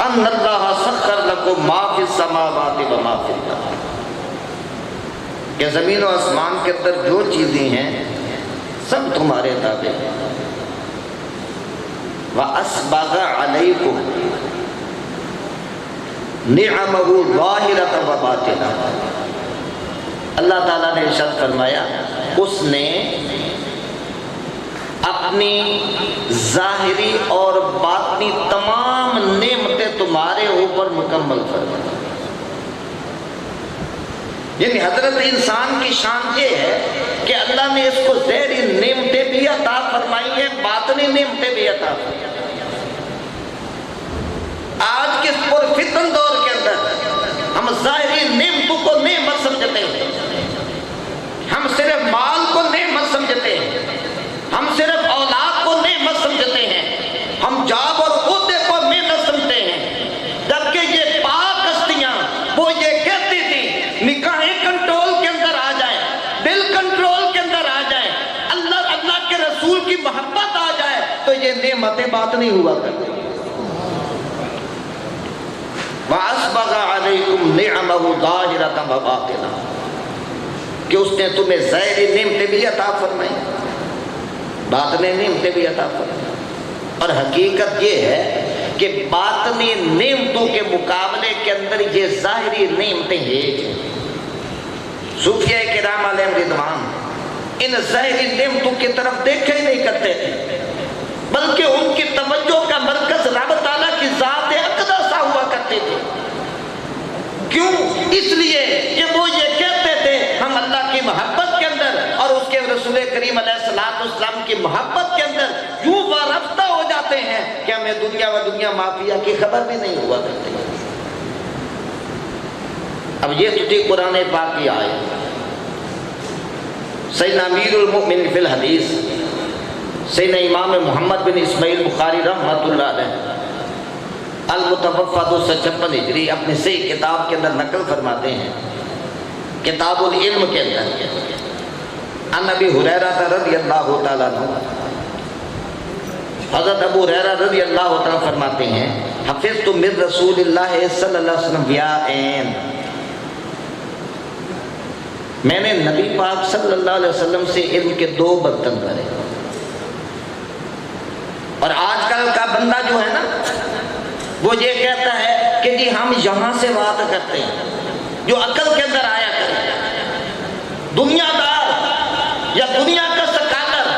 ان اللہ سخر لکم ما فی السماوات و ما فی الارض، کہ زمین و آسمان کے اندر جو چیزیں ہیں سب تمہارے تابع ہیں۔ وَأَسْبَغَ عَلَيْكُمْ نِعَمَهُ ظَاهِرَةً وَبَاطِنَةً، اللہ تعالیٰ نے ارشاد فرمایا اس نے اپنی ظاہری اور باطنی تمام نعمتیں تمہارے اوپر مکمل فرمائی۔ یعنی حضرت انسان کی شان یہ ہے کہ اللہ نے اس کو ظاہری نعمتیں بھی عطا فرمائی ہیں، باطنی نعمتیں بھی عطا فرمائی۔ آج کے پرفتن دور کے اندر ہم ظاہری نعمتوں کو نعمت سمجھتے ہیں، ہم صرف مال کو نعمت سمجھتے ہیں، ہم صرف اولاد کو نعمت سمجھتے ہیں، ہم جاب اور عہدے کو نعمت سمجھتے ہیں، جبکہ یہ پاک ہستیاں وہ یہ کہتی تھی نکاحیں کنٹرول کے اندر آ جائیں، دل کنٹرول کے اندر آ جائیں، اللہ کے رسول کی محبت آ جائے تو یہ نعمتیں بات نہیں ہوا کرتی۔ وَأَسْبَغَ عَلَيْكُمْ نِعَمَهُ ظَاهِرَةً وَبَاطِنَةً، کہ اس نے تمہیں ظاہری نعمتیں بھی عطا فرمائی، باطنی نعمتیں بھی عطا فرمائی۔ اور حقیقت یہ ہے کہ باطنی نعمتوں کے مقابلے کے اندر یہ ظاہری نعمتیں ہیں۔ صوفیاء کرام علیہم رضوان ان ظاہری نعمتوں کی طرف دیکھا ہی نہیں کرتے تھے، بلکہ ان کی توجہ کا مرکز رب تعالیٰ کی ذات اقدس ہوا کرتے تھے۔ کیوں؟ اس لیے کہ وہ یہ کہتے تھے ہم اللہ کی محبت کے اندر اور اس کے رسول کریم علیہ السلام کی محبت کے اندر یوں وارفتہ ہو جاتے ہیں کہ ہمیں دنیا و دنیا مافیا کی خبر بھی نہیں ہوا کرتی۔ اب یہ تو تھی قرآن پاک کی آیت۔ سیدنا امیر المؤمن فی الحدیث سیدنا امام محمد بن اسماعیل بخاری رحمۃ اللہ علیہ المتوفی 256 ہجری اپنی صحیح کتاب کے اندر نقل فرماتے ہیں، کتاب العلم کے اندر، عن ابی ہریرہ رضی اللہ تعالیٰ عنہ، حضرت ابو ہریرہ رضی اللہ تعالیٰ فرماتے ہیں حفظت من رسول اللہ صلی اللہ علیہ وسلم ویاءین، میں نے نبی پاک صلی اللہ علیہ وسلم سے علم کے 2 برتن بھرے۔ اور آج کل کا بندہ جو ہے نا وہ یہ کہتا ہے کہ جی ہم یہاں سے بات کرتے ہیں، جو عقل کے اندر آیا کرے، دنیا دار یا دنیا کا سکالر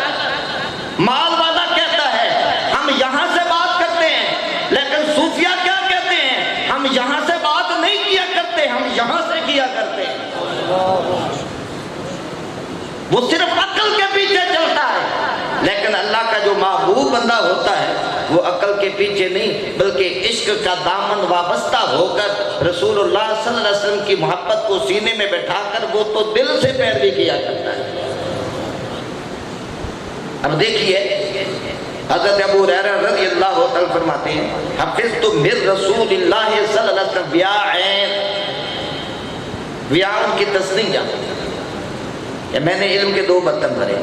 مال والا کہتا ہے ہم یہاں سے بات کرتے ہیں، لیکن صوفیہ وہ صرف عقل کے پیچھے چلتا ہے، لیکن اللہ کا جو محبوب بندہ ہوتا ہے وہ عقل کے پیچھے نہیں بلکہ عشق کا دامن وابستہ ہو کر رسول اللہ صلی اللہ علیہ وسلم کی محبت کو سینے میں بٹھا کر وہ تو دل سے پیروی کیا کرتا ہے۔ اب دیکھیے حضرت ابو ہریرہ رضی اللہ عنہ فرماتے ہیں حفظت من رسول اللہ صلی اللہ علیہ وسلم ویاعین، ویاع کی تصنیع یا میں نے علم کے 2 برتن بھرے،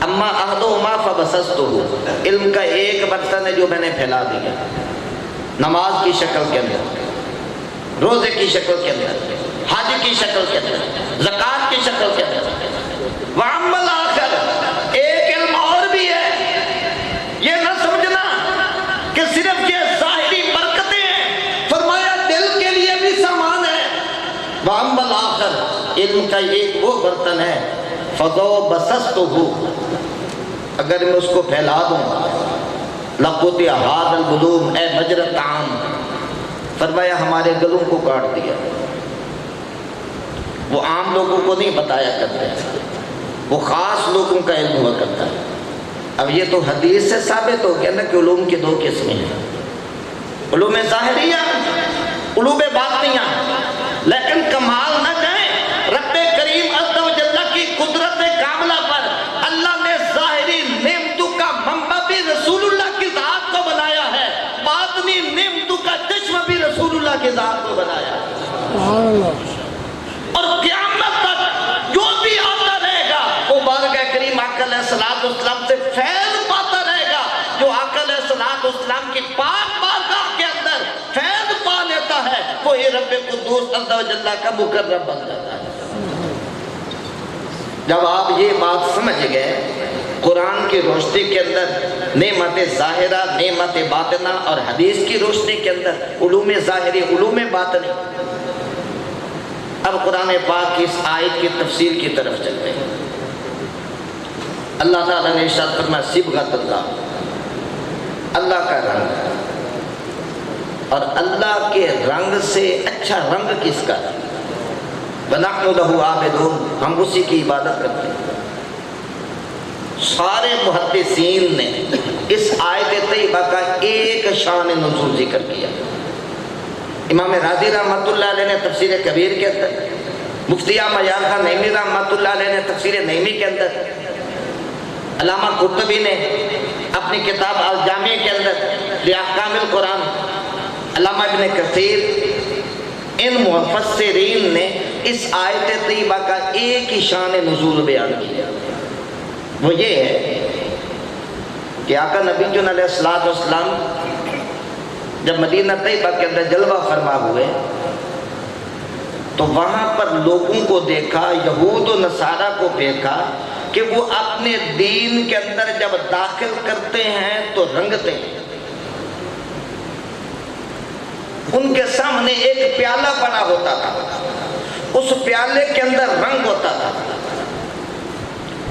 اما احدہما فبسطتہ، علم کا ایک برتن ہے جو میں نے پھیلا دیا نماز کی شکل کے اندر، روزے کی شکل کے اندر، حج کی شکل کے اندر، زکوٰۃ کی شکل کے اندر، وَعَمَّ الْآخَرَ، ایک علم اور بھی ہے، یہ نہ سمجھنا کہ صرف یہ ظاہری برکتیں ہیں، فرمایا دل کے لیے بھی سامان ہے۔ وَعَمَّ الْآخَرَ، علم کا ایک وہ برتن ہے فَضَوْ بَسَسْتُهُ، اگر میں اس کو پھیلا دوں لَقُطِعَ هَذَا الْعُلُومُ اے مجرى الطعام، فرمایا ہمارے گلوں کو کاٹ دیا۔ وہ عام لوگوں کو نہیں بتایا کرتے، وہ خاص لوگوں کا علم ہوا کرتا ہے۔ اب یہ تو حدیث سے ثابت ہو گیا نا کہ علوم کی 2 قسمیں ہیں، علوم ظاہریہ، علوم باطنیہ، لیکن کمال نہ جائیں رب کریم عز و جل کی قدرت کاملہ پر اللہ نے ظاہری نعمتوں کا منبع بھی رسول اللہ کی ذات کو بنایا ہے، باطنی نعمتوں کا چشمہ بھی رسول اللہ کی ذات کو بنایا ہے، اور قیامت تک جو بھی آتا رہے گا وہ بارگاہ کریم آقا علیہ السلام سے فیض پاتا رہے گا۔ جو آقا علیہ السلام کی پاک بارگاہ کے اندر فیض پا لیتا ہے وہی رب قدوس عز و جل کا مقرب بن جاتا ہے۔ جب آپ یہ بات سمجھ گئے قرآن کی روشنی کے اندر نعمت ظاہرہ، نعمت باطنہ، اور حدیث کی روشنی کے اندر علوم ظاہری، علوم باطنی، اب قرآن پاک کی اس آیت کی تفسیر کی طرف چلتے ہیں۔ اللہ تعالیٰ نے ارشاد فرمایا صبغۃ اللہ، اللہ کا رنگ، اور اللہ کے رنگ سے اچھا رنگ کس کا ہے؟ وَنَحْنُ لَهُ عَابِدُونَ، ہم اسی کی عبادت کرتے ہیں۔ سارے محدثین نے اس آیت طیبہ کا ایک شان نزول ذکر کیا۔ امام راضی رحمۃ اللہ علیہ نے تفسیر کبیر کے اندر، مفتی معیار خان نعیمی رحمۃ اللہ علیہ نے تفسیر نعیمی کے اندر، علامہ قرطبی نے اپنی کتاب الجامع کے اندر لأحکام القرآن، علامہ ابن کثیر، ان مفسرین نے اس آیت طیبہ کا ایک ہی شان نزول بیان کیا، وہ یہ ہے کہ آقا نبی جن علیہ السلام جب مدینہ طیبہ کے اندر جلوہ فرما ہوئے تو وہاں پر لوگوں کو دیکھا، یہود و نصارہ کو دیکھا کہ وہ اپنے دین کے اندر جب داخل کرتے ہیں تو رنگتے ہیں۔ ان کے سامنے ایک پیالہ بنا ہوتا تھا، اس پیالے کے اندر رنگ ہوتا تھا۔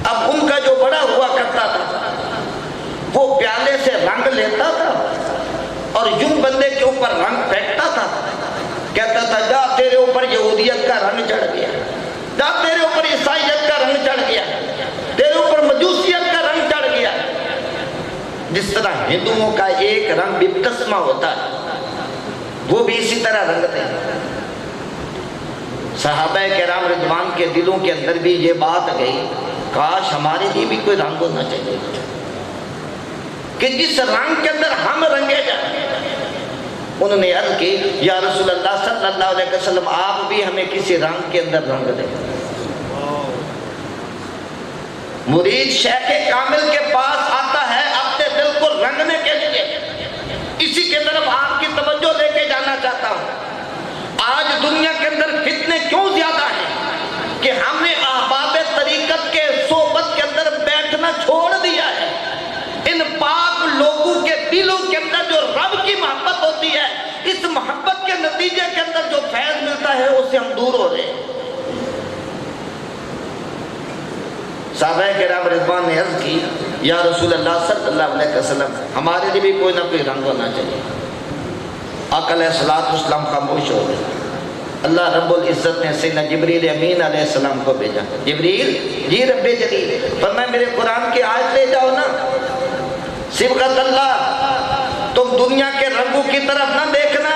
اب ان کا جو بڑا ہوا کرتا تھا وہ پیالے سے رنگ لیتا تھا اور یوں بندے کے اوپر رنگ پھینکتا تھا، کہتا تھا جا تیرے اوپر یہودیت کا رنگ چڑھ گیا، جا تیرے اوپر عیسائیت کا رنگ چڑھ گیا، تیرے اوپر مجوسیت کا رنگ چڑھ گیا۔ جس طرح ہندوؤں کا ایک رنگ بپتسمہ ہوتا ہے وہ بھی اسی طرح رنگتے ہیں۔ صحابہ کرام رضوان کے دلوں کے اندر بھی یہ بات گئی، کاش ہمارے لیے بھی کوئی رنگ ہونا چاہیے کہ جس رنگ کے اندر ہم رنگے جائیں۔ انہوں نے عرض کی یا رسول اللہ صلی اللہ علیہ وسلم آپ بھی ہمیں کسی رنگ کے اندر رنگ دیں۔ مرید شیخ کامل کے پاس آتا ہے اپنے دل کو رنگنے کے لیے، اسی کے طرف آپ کی توجہ لے کے جانا چاہتا ہوں۔ آج دنیا کے اندر فتنے کیوں زیادہ ہیں کہ ہم نے احباب طریقت کے صحبت کے اندر بیٹھنا چھوڑ دیا ہے۔ ان پاک لوگوں کے دلوں کے اندر جو رب کی محبت ہوتی ہے، اس محبت کے نتیجے کے اندر جو فیض ملتا ہے اس سے ہم دور ہو رہے ہیں۔ صحابہ کرام رضوان نے عرض کی یا رسول اللہ صلی اللہ علیہ وسلم ہمارے لیے بھی کوئی نہ کوئی رنگ ہونا چاہیے۔ آقا علیہ السلام خاموش ہو گئے۔ اللہ رب العزت نے سیدنا جبریل امین علیہ السلام کو بھیجا. جبریل جی رب جلیل، فرمایا میرے قرآن کی آیت لے جاؤ نا. صبغت اللہ، تم دنیا کے رنگوں کی طرف نہ دیکھنا.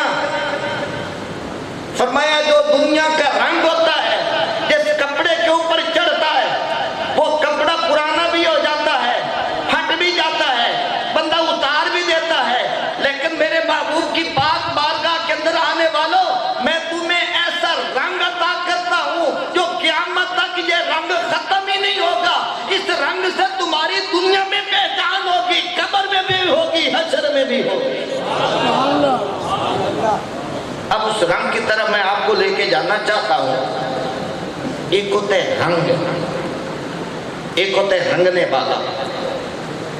فرمایا جو دنیا کا رنگ ہوتا ہے، جس کپڑے کے اوپر چڑھتا ہے، وہ کپڑا پرانا بھی ہو جاتا ہے، ہٹ بھی جاتا ہے، بندہ اتار بھی دیتا ہے. لیکن میرے محبوب کی پاک بارگاہ کے اندر آنے والوں، میں تمہیں ایسا رنگ عطا کرتا ہوں جو قیامت تک یہ رنگ ختم ہی نہیں ہوگا. اس رنگ سے تمہاری دنیا میں پہچان ہوگی، قبر میں بھی ہوگی، حشر میں بھی ہوگی. اب اس رنگ کی طرف میں آپ کو لے کے جانا چاہتا ہوں. ایک ہوتا ہے رنگ، ایک ہوتا ہے رنگنے والا،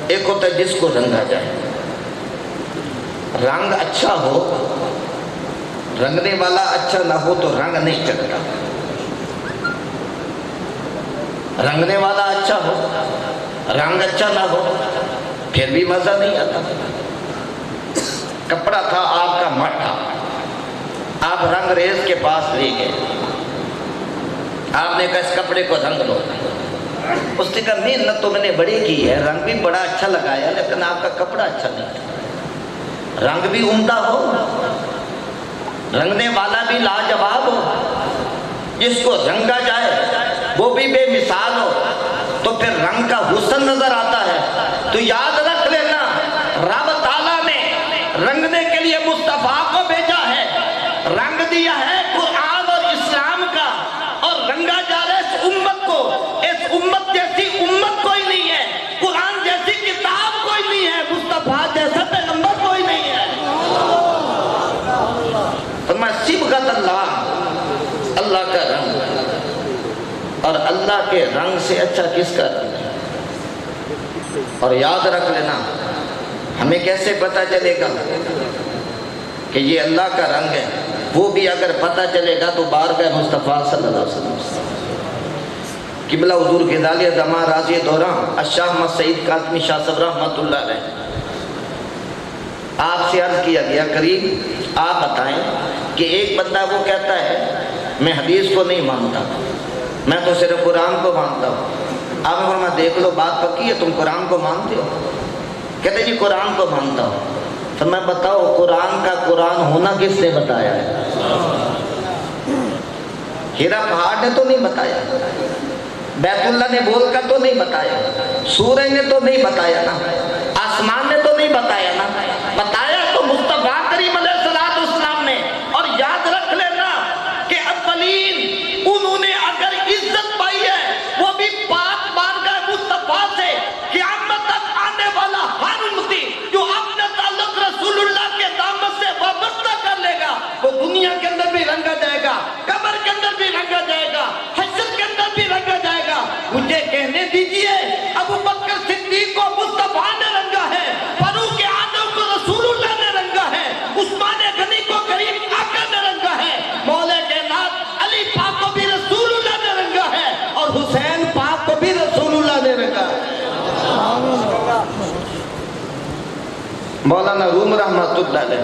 ایک ہوتا ہے جس کو رنگا جائے. رنگ اچھا ہو، رنگنے والا اچھا نہ ہو تو رنگ نہیں چڑھتا. رنگنے والا اچھا ہو، رنگ اچھا نہ ہو پھر بھی مزہ نہیں آتا. کپڑا تھا آپ کا مٹھا، آپ رنگ ریز کے پاس لے گئے، آپ نے کہا اس کپڑے کو رنگ لو. اس نے کہا محنت تو میں نے بڑی کی ہے، رنگ بھی بڑا اچھا لگایا، لیکن آپ کا کپڑا اچھا نہیں تھا. رنگ بھی عمدہ ہو، رنگنے والا بھی لاجواب ہو، جس کو رنگا جائے وہ بھی بے مثال ہو، تو پھر رنگ کا حسن نظر آتا ہے. تو یاد رکھ لینا، رب تعالیٰ نے رنگنے کے لیے مصطفیٰ کو بھیجا ہے، رنگ دیا ہے قرآن اور اسلام کا، اور رنگا جا رہا ہے اس امت کو. اس امت جیسی امت کوئی نہیں ہے، قرآن جیسی کتاب کوئی نہیں ہے، مصطفیٰ جیسا پیغمبر کوئی نہیں ہے. فرمایا صبغت اللہ، اللہ کا رنگ. اور اللہ کے رنگ سے اچھا کس کا رنگ ہے؟ اور یاد رکھ لینا، ہمیں کیسے پتہ چلے گا کہ یہ اللہ کا رنگ ہے؟ وہ بھی اگر پتہ چلے گا تو بارگاہ مصطفیٰ صلی اللہ علیہ وسلم. قبلہ حضور غزالی زمان راضی دوران الشاہ محمد سعید کاظمی شاہ صاحب رحمۃ اللہ علیہ، آپ سے عرض کیا گیا قریب آپ بتائیں کہ ایک بندہ وہ کہتا ہے میں حدیث کو نہیں مانتا، میں تو صرف قرآن کو مانتا ہوں. آپ نے فرمایا دیکھ لو بات پکی ہے، تم قرآن کو مانتے ہو؟ کہتے جی قرآن کو مانتا ہوں. تو میں بتاؤ قرآن کا قرآن ہونا کس نے بتایا ہے؟ ہیرا پہاڑ نے تو نہیں بتایا، بیت اللہ نے بول کر تو نہیں بتایا، سورج نے تو نہیں بتایا نا، آسمان نے تو نہیں بتایا نا، بتایا تو مصطفیٰ کریم علیہ السلام نے. اور یاد رکھ لینا کہ اولین انہوں نے اگر عزت پائی ہے وہ بھی پاک بارگاہ مصطفیٰ سے. قیامت تک آنے والا ہر امتی جو اپنے تعلق رسول اللہ کے دامن سے وابستہ کر لے گا، وہ دنیا کے اندر بھی رنگا جائے گا، قبر کے اندر بھی رنگا جائے گا، حشر کے اندر بھی رنگا جائے گا. مجھے کہنے دیجئے ابو بکر صدیق کو مصطفیٰ نے رنگا ہے، فاروق اعظم کو رسول اللہ نے رنگا ہے، عثمان غنی کو کریم آقا نے رنگا ہے، مولا کائنات علی پاک کو بھی رسول اللہ نے رنگا ہے، اور حسین پاک کو بھی رسول اللہ نے رنگا ہے. مولانا روم رحمۃ اللہ علیہ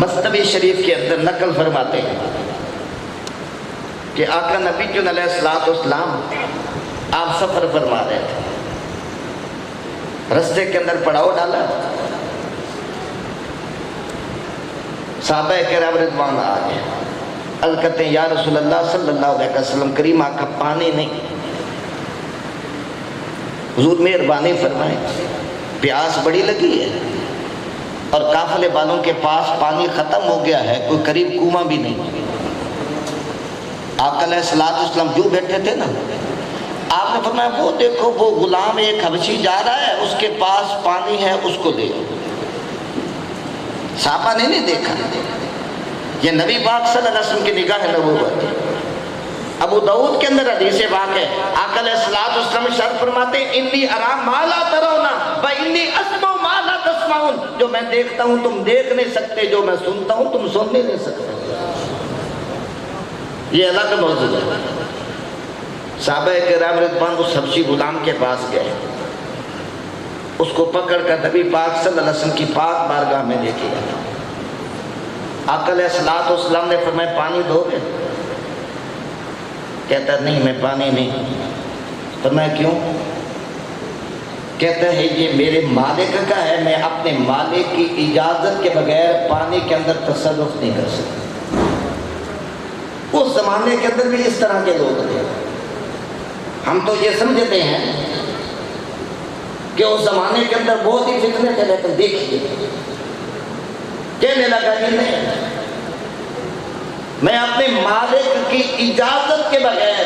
مصنوی شریف کے اندر نقل فرماتے ہیں کہ آقا نبی کی علیہ السلام آپ سفر فرما رہے تھے، رستے کے اندر پڑاؤ ڈالا، صحابہ کرام رضوان آ گئے، عرض کرتے ہیں یا رسول اللہ صلی اللہ علیہ وسلم کریم آقا پانی نہیں، حضور مہربانی فرمائیں، پیاس بڑی لگی ہے اور قافلے والوں کے پاس پانی ختم ہو گیا ہے، کوئی قریب کنواں بھی نہیں. آقا علیہ السلام جو بیٹھے تھے نا، آپ نے فرمایا وہ دیکھو وہ غلام ایک حبشی جا رہا ہے، اس کے پاس پانی ہے، اس کو لے. صحابہ نے نہیں دیکھا، یہ نبی پاک صلی اللہ علیہ وسلم کی نگاہ نبوت ہے. ابو داؤد کے اندر حدیث واقع ہے، آقا علیہ السلام ارشاد فرماتے ہیں انی ارا ما لا ترون و انی اسمع ما لا تسمعون. جو میں دیکھتا ہوں تم دیکھ نہیں سکتے، جو میں سنتا ہوں تم سن نہیں سکتے. یہ الگ موضوع ہے. صحابہ کرام رضوان اس حبشی غلام کے پاس گئے، اس کو پکڑ کر نبی پاک صلی اللہ علیہ وسلم کی پاک بارگاہ میں لے کے گئے. آقا علیہ الصلوۃ والسلام نے فرمایا پانی دو گے؟ کہتا نہیں میں پانی نہیں۔ فرمایا کیوں؟ کہتا ہے یہ میرے مالک کا ہے، میں اپنے مالک کی اجازت کے بغیر پانی کے اندر تصرف نہیں کر سکتا۔ اس زمانے کے اندر بھی اس طرح کے لوگ تھے۔ ہم تو یہ سمجھتے ہیں کہ اس زمانے کے اندر بہت ہی فتنے تھے، لیکن دیکھیے کہنے لگا کہ نہیں، میں اپنے مالک کی اجازت کے بغیر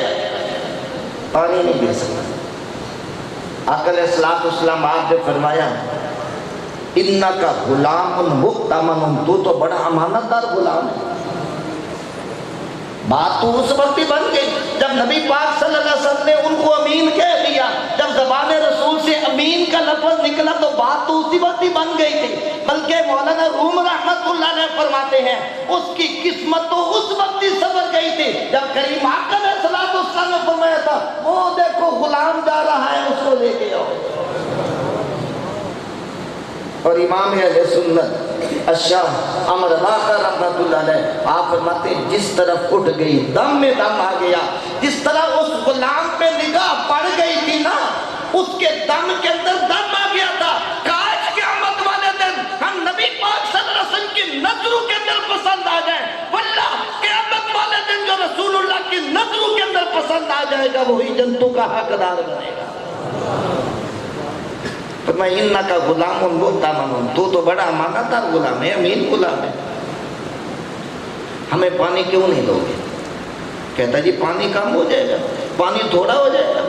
پانی نہیں دے سکتا۔ آقا علیہ الصلوۃ والسلام آپ نے فرمایا انکا غلام مؤتمن، تو بڑا امانت دار غلام ہے۔ بات تو اس وقت ہی بن گئی جب نبی پاک صلی اللہ علیہ وسلم نے ان کو امین کہہ دیا۔ جب زبان رسول سے امین کا لفظ نکلا تو بات تو اسی وقت ہی بن گئی تھی۔ بلکہ مولانا روم رحمت اللہ علیہ فرماتے ہیں اس کی قسمت تو اس وقت ہی سنور گئی تھی جب کریم آقا علیہ الصلوۃ والسلام نے فرمایا تھا وہ دیکھو غلام جا رہا ہے، اس کو لے کے آؤ۔ اور امام اہل سنت الشاہ عمر باقر رحمت اللہ علیہ آپ فرماتے ہیں جس طرف اٹھ گئی دم میں دم آ گیا، جس طرح اس غلام پہ نگاہ پڑ گئی تھی نا، اس کے دم کے اندر دم آ گیا تھا۔ کاش قیامت والے دن ہم نبی پاک صلی اللہ علیہ وسلم کی نظروں کے اندر پسند آ جائیں، واللہ قیامت والے دن جو رسول اللہ کی نظروں کے اندر پسند آ جائے گا وہی جنتوں کا حقدار بنے گا۔ فرمایا انکا غلام مؤتمن، تو بڑا امانت دار غلام ہے، امین غلام ہے، ہمیں پانی کیوں نہیں دو گے؟ کہتا جی پانی کم ہو جائے گا، پانی تھوڑا ہو جائے گا،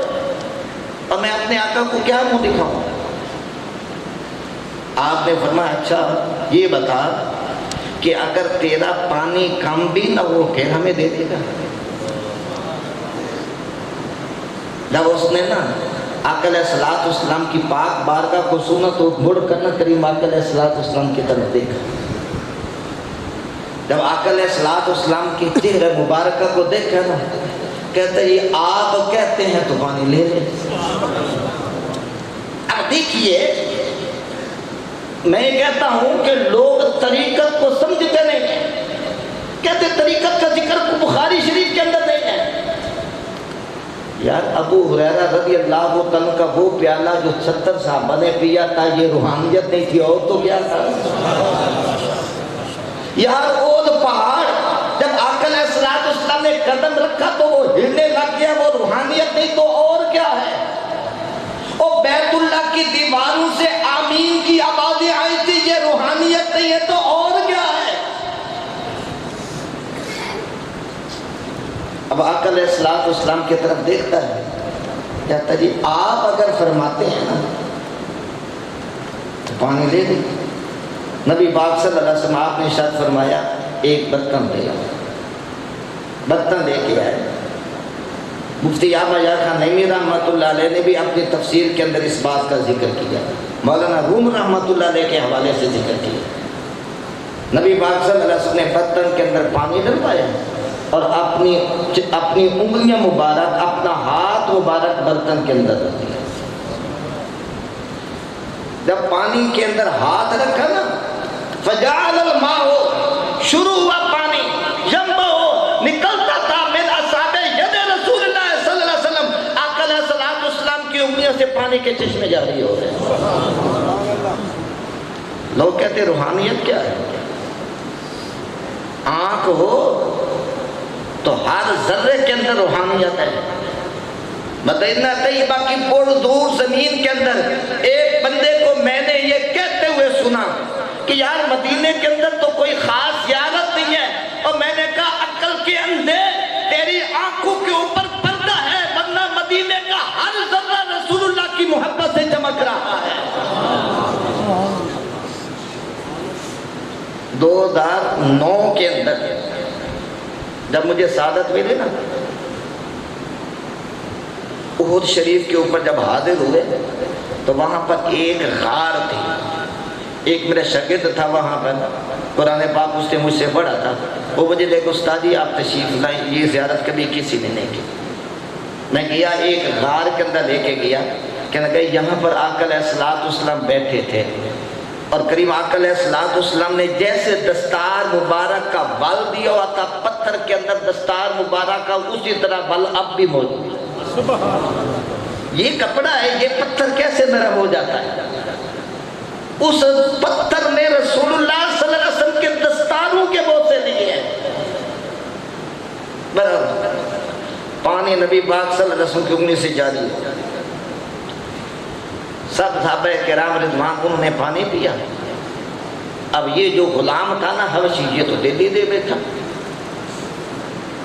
اور میں اپنے آقا کو کیا منہ دکھاؤں؟ آپ نے فرمایا اچھا یہ بتا کہ اگر تیرا پانی کم بھی نہ ہو پھر ہمیں دے دے گا؟ جب اس نے نا آقا علیہ الصلوۃ والسلام کی پاک بارگاہ کو سنا تو مڑ کر نہ کریم آقا علیہ الصلوۃ والسلام کی طرف دیکھا۔ جب آقا علیہ الصلوۃ والسلام کے چہرے مبارکہ کو دیکھا نا کہتا ہے یہ آپ کہتے ہیں تو پانی لے لے۔ اب دیکھیے میں کہتا ہوں کہ لوگ طریقت کو سمجھتے نہیں ہیں، کہتے طریقت کا ذکر بخاری شریف کے اندر نہیں ہے۔ یار ابو ہریرہ رضی اللہ عنہ کا وہ پیالہ جو 70 صحابہ نے پیا تھا یہ روحانیت نہیں تھی اور تو کیا تھا؟ یار اود پہاڑ جب آقا علیہ الصلوۃ والسلام نے قدم رکھا تو وہ ہلنے لگ گیا، وہ روحانیت نہیں تو اور کیا ہے؟ اور بیت اللہ کی دیواروں سے آمین کی آوازیں آئی تھی، یہ روحانیت نہیں ہے تو اور کیا ہے؟ اب آقا علیہ الصلوۃ والسلام کی طرف دیکھتا ہے، کہتا جی آپ اگر فرماتے ہیں نا تو پانی لے لیں۔ نبی پاک صلی اللہ علیہ وسلم آپ نے ارشاد فرمایا ایک برتن لے آؤ، برتن لے کے آئے۔ مفتی یحییٰ یار خان نعیمی رحمۃ اللہ علیہ نے بھی اپنی تفسیر کے اندر اس بات کا ذکر کیا، مولانا روم رحمۃ اللہ علیہ کے حوالے سے ذکر کیا۔ نبی پاک صلی اللہ علیہ وسلم نے برتن کے اندر پانی ڈلوایا اور اپنی انگلیاں مبارک، اپنا ہاتھ مبارک برتن کے اندر رکھ دیا۔ جب پانی کے اندر ہاتھ رکھا نا فجعل الماء، شروع ہوا پانی ينبع، نکلتا تھا من اصابع ید رسول اللہ صلی اللہ علیہ وسلم، آقا علیہ الصلوۃ والسلام کی انگلیوں سے پانی کے چشمے جاری ہو رہے ہیں۔ لوگ کہتے روحانیت کیا ہے؟ آنکھ ہو تو ہر ذرے کے اندر روحانیت ہے۔ مدینہ طیبہ کی پور دور زمین کے اندر ایک بندے کو میں نے یہ کہتے ہوئے سنا کہ یار مدینے کے اندر تو کوئی خاص زیارت نہیں ہے، اور میں نے کہا عقل کے اندھے تیری آنکھوں کے اوپر پردہ ہے، ورنہ مدینے کا ہر ذرہ رسول اللہ کی محبت سے چمک رہا ہے۔ 2009 کے اندر جب مجھے سعادت ملی نا، احد شریف کے اوپر جب حاضر ہوئے تو وہاں پر ایک غار تھی، ایک میرا شاگرد تھا وہاں پر، قرآن پاک اس نے مجھ سے پڑھا تھا، وہ مجھے لے کے استاد جی آپ تشریف لائیں، یہ زیارت کبھی کسی نے نہیں کی۔ میں گیا ایک غار کے اندر لے کے گیا، کہنے لگا یہاں پر آقا علیہ الصلوۃ والسلام بیٹھے تھے، اور کریم آقا علیہ السلام نے جیسے دستار مبارک کا ول دیا ہوا تھا پتھر کے اندر دستار مبارک کا، اسی طرح ول اب بھی موجود ہے۔ یہ کپڑا ہے، یہ پتھر کیسے نرم ہو جاتا ہے؟ اس پتھر نے رسول اللہ صلی اللہ علیہ وسلم کے دستاروں کے بوسے لیے ہیں۔ برابر پانی نبی پاک صلی اللہ علیہ وسلم کی انگلی سے جاری ہے، سب صحابہ کرام رضوان انہوں نے پانی پیا۔ اب یہ جو غلام تھا نا حبشی، یہ تو دلی دے بیٹھا،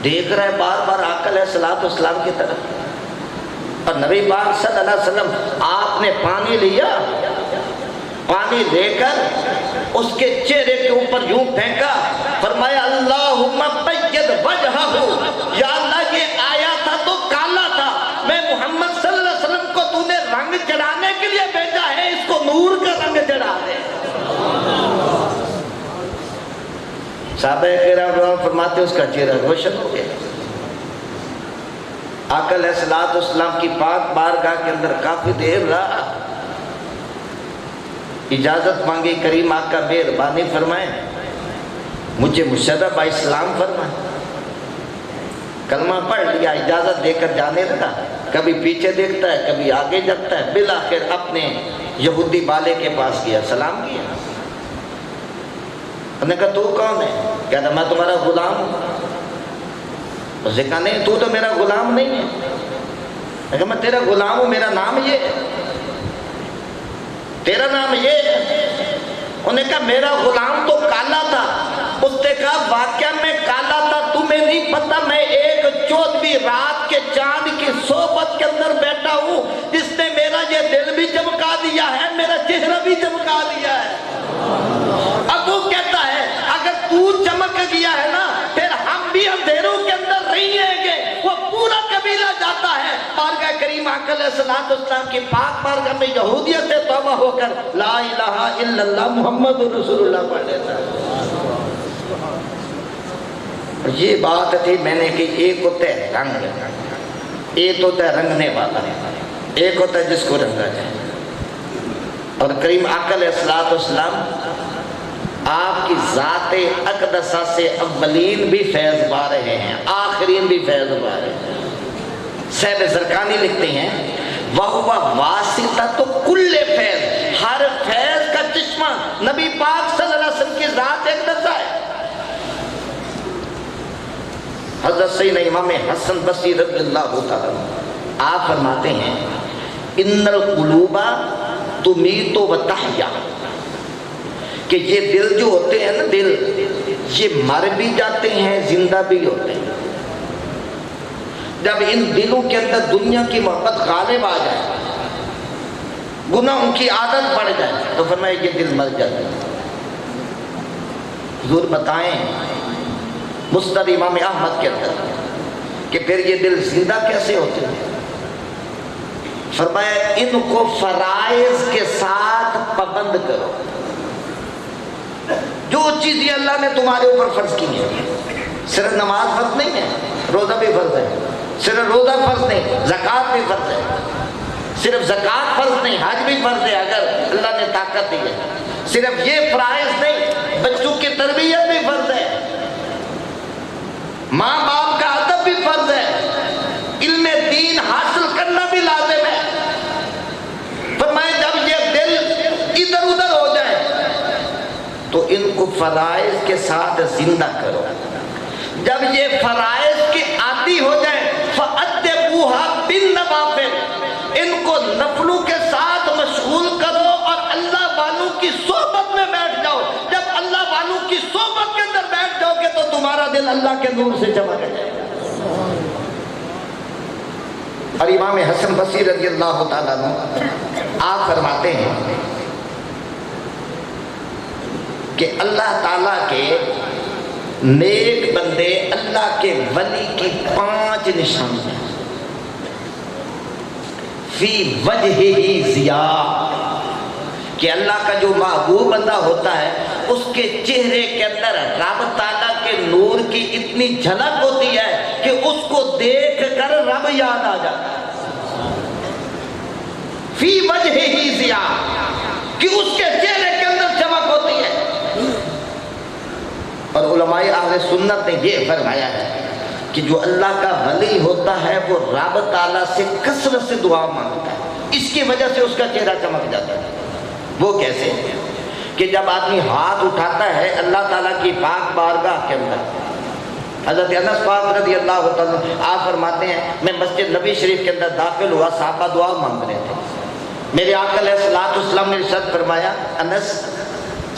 دیکھ رہا ہے بار بار آقا علیہ السلام کی طرف، اور نبی پاک صلی اللہ علیہ وسلم آپ نے پانی لیا، پانی لے کر اس کے چہرے کے اوپر یوں پھینکا، فرمایا اللہم بید وجہہ، یا اللہ یہ آیا تھا تو کالا تھا، میں محمد صلی اللہ علیہ وسلم کو تو نے رنگ چڑھانے کے لیے بھیجا ہے، اس کو نور کا رنگ چڑھا دے۔ صحابہ کرام فرماتے اس کا چہرہ روشن ہو گیا۔ آقا علیہ السلام کی پاک بارگاہ کے اندر کافی دیر رہا، اجازت مانگی، کریم آقا مہربانی فرمائیں مجھے مشرف اسلام فرمائیں۔ کلمہ پڑھ لیا، اجازت دے کر جانے لگا، کبھی پیچھے دیکھتا ہے کبھی آگے جاتا ہے، بالآخر اپنے یہودی بالے کے پاس گیا، سلام کیا۔ انہوں نے کہا تو کون ہے؟ کہتا میں تمہارا غلام ہوں۔ اس نے کہا نہیں تو میرا غلام نہیں ہے۔ میں کہا میں تیرا غلام ہوں، میرا نام یہ ہے، تیرا نام یہ ہے۔ انہوں نے کہا میرا غلام تو کالا تھا۔ اس نے کہا واقعہ میں کالا تھا، تمہیں نہیں پتا میں ایک 14ویں رات کے چاند کی صحبت کے اندر بیٹھا ہوں جس نے میرا یہ دل بھی چمکا دیا ہے، میرا چہرہ بھی چمکا دیا ہے۔ اب وہ کہتا ہے اگر تو چمک گیا ہے نا پھر ہم بھی اندھیروں کے اندر رہیں گے۔ وہ پورا قبیلہ جاتا ہے بارگاہ کریم آقا علیہ السلام کی پاک بارگاہ میں یہودیت سے توبہ ہو کر لا الہ الا اللہ محمد رسول اللہ پڑھ لیتا ہے۔ یہ بات تھی میں نے کہ ایک ہوتا ہے رنگ، ایک ہوتا ہے رنگنے والا، ایک ہوتا ہے جس کو رنگا جائے۔ اور کریم آقا علیہ السلام آپ کی ذات اقدسہ سے اولین بھی فیض پا رہے ہیں، آخرین بھی فیض پا رہے ہیں۔ صاحب زرقانی لکھتے ہیں وَهُوَ وَاسِطَةُ كُلِّ فیض، ہر فیض کا چشمہ نبی پاک صلی اللہ علیہ وسلم کی ذات اقدسہ ہے۔ حضرت سیدنا امام حسن بصری رضی اللہ تعالیٰ آپ فرماتے ہیں ان القلوب تمیت و تحیا، کہ یہ دل جو ہوتے ہیں نا، دل یہ مر بھی جاتے ہیں زندہ بھی ہوتے ہیں۔ جب ان دلوں کے اندر دنیا کی محبت غالب آ جائے، گناہوں کی عادت بڑھ جائے، تو فرمایا یہ دل مر جاتا ہے۔ حضور بتائیں مسند امام احمد کے اندر کہ پھر یہ دل زندہ کیسے ہوتے ہیں؟ فرمایا ان کو فرائض کے ساتھ پابند کرو، جو چیزیں اللہ نے تمہارے اوپر فرض کی ہیں۔ صرف نماز فرض نہیں ہے، روزہ بھی فرض ہے، صرف روزہ فرض نہیں زکوٰۃ بھی فرض ہے، صرف زکوٰۃ فرض نہیں حج بھی فرض ہے اگر اللہ نے طاقت دی ہے، صرف یہ فرائض نہیں بچوں کی تربیت بھی فرض ہے، ماں باپ کا ادب بھی فرض ہے، علم دین حاصل کرنا بھی لازم ہے۔ فرمایا جب یہ دل ادھر ادھر ہو جائے تو ان کو فرائض کے ساتھ زندہ کرو، جب یہ فرائض کے عادی ہو جائیں فَأَدِّبُوهَا بِالنَّوَافِلِ، ان کو نفلوں کے ساتھ مشغول کرو اور اللہ والوں کی صحبت میں بیٹھ جاؤ۔ جب اللہ والوں کی صحبت کے اندر بیٹھ جاؤ گے تو تمہارا دل اللہ کے نور سے چمک جائے گا۔ اور امام حسن بصری رضی اللہ تعالیٰ عنہ آپ فرماتے ہیں کہ اللہ تعالیٰ کے نیک بندے اللہ کے ولی کی 5 نشان ہیں۔ فی وجہہ ضیاء، کہ اللہ کا جو محبوب بندہ ہوتا ہے اس کے چہرے کے اندر رب تعالیٰ کے نور کی اتنی جھلک ہوتی ہے کہ اس کو دیکھ کر رب یاد آ جاتا ہے۔ فی وجہہ ضیاء، کہ اس کے چہرے کے اندر اور علماء اہل سنت نے یہ فرمایا ہے کہ جو اللہ کا ولی ہوتا ہے وہ رب تعالیٰ سے کثرت سے دعا مانگتا ہے، اس کی وجہ سے اس کا چہرہ چمک جاتا ہے۔ وہ کیسے؟ کہ جب آدمی ہاتھ اٹھاتا ہے اللہ تعالیٰ کی پاک بارگاہ کے اندر، حضرت انس پاک رضی اللہ تعالیٰ آپ فرماتے ہیں میں مسجد نبی شریف کے اندر داخل ہوا، صحابہ دعا مانگ رہے تھے، میرے آقا علیہ الصلوۃ والسلام نے ارشاد فرمایا انس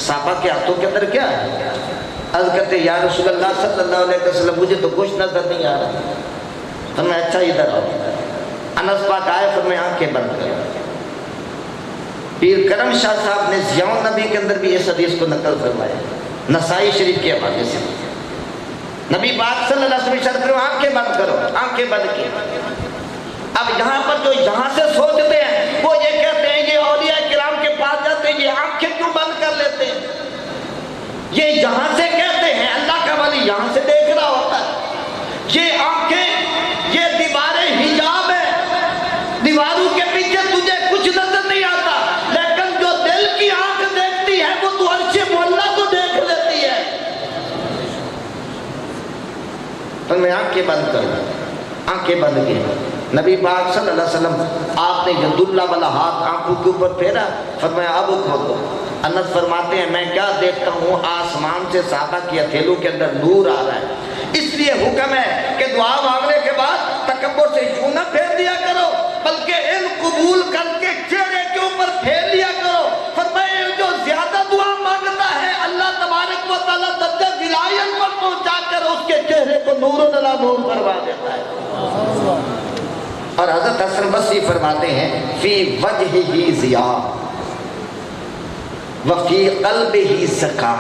صحابہ کے ہاتھوں کے اندر کیا ہے؟ عرض کرتے یا رسول اللہ صلی اللہ علیہ وسلم مجھے تو کچھ نظر نہیں آ رہا۔ فرمایا اچھا ادھر آؤ۔ انس پاک آئے، فرمایا آنکھیں بند کرو۔ پیر کرم شاہ صاحب نے ضیاء النبی کے اندر بھی اس حدیث کو نقل فرمایا، نسائی شریف کے حوالے سے۔ نبی پاک صلی اللہ علیہ وسلم ارشاد فرمایا آنکھیں بند کرو، آنکھیں بند کی۔ اب یہاں پر جو یہاں سے سوچتے ہیں وہ یہ کہتے ہیں یہ اولیاء کرام کے پاس جاتے ہیں یہ آنکھیں کیوں بند کر لیتے ہیں؟ یہ یہاں سے کہتے ہیں، اللہ کا ولی یہاں سے دیکھ رہا ہوتا ہے۔ یہ آنکھیں یہ دیواریں حجاب ہے، دیواروں کے پیچھے تجھے کچھ نظر نہیں آتا، لیکن جو دل کی آنکھ دیکھتی ہے وہ تو عرش مولا کو دیکھ لیتی ہے۔ تو میں آنکھیں بند کروں، آنکھیں بند کی۔ نبی پاک صلی اللہ علیہ وسلم آپ نے جو دلہ والا ہاتھ آنکھوں کے اوپر پھیرا، فرمایا اب کھولو۔ انس فرماتے ہیں میں کیا دیکھتا ہوں آسمان سے صحابہ کی ہتھیلیوں کے اندر نور آ رہا ہے۔ اس لیے حکم ہے کہ دعا مانگنے کے بعد تکبر سے یوں نہ پھیر دیا کرو، بلکہ علم قبول کر کے چہرے کے اوپر پھیر لیا کرو۔ فرمایا جو زیادہ دعا مانگتا ہے اللہ تبارک و تعالیٰ درجہ ولایت پر پہنچا کر اس کے چہرے کو نور و نلا نور کروا دیتا ہے۔ اور حضرت حسن بصری فرماتے ہیں فی وجہہ ضیاء وفی قلبہ سقا،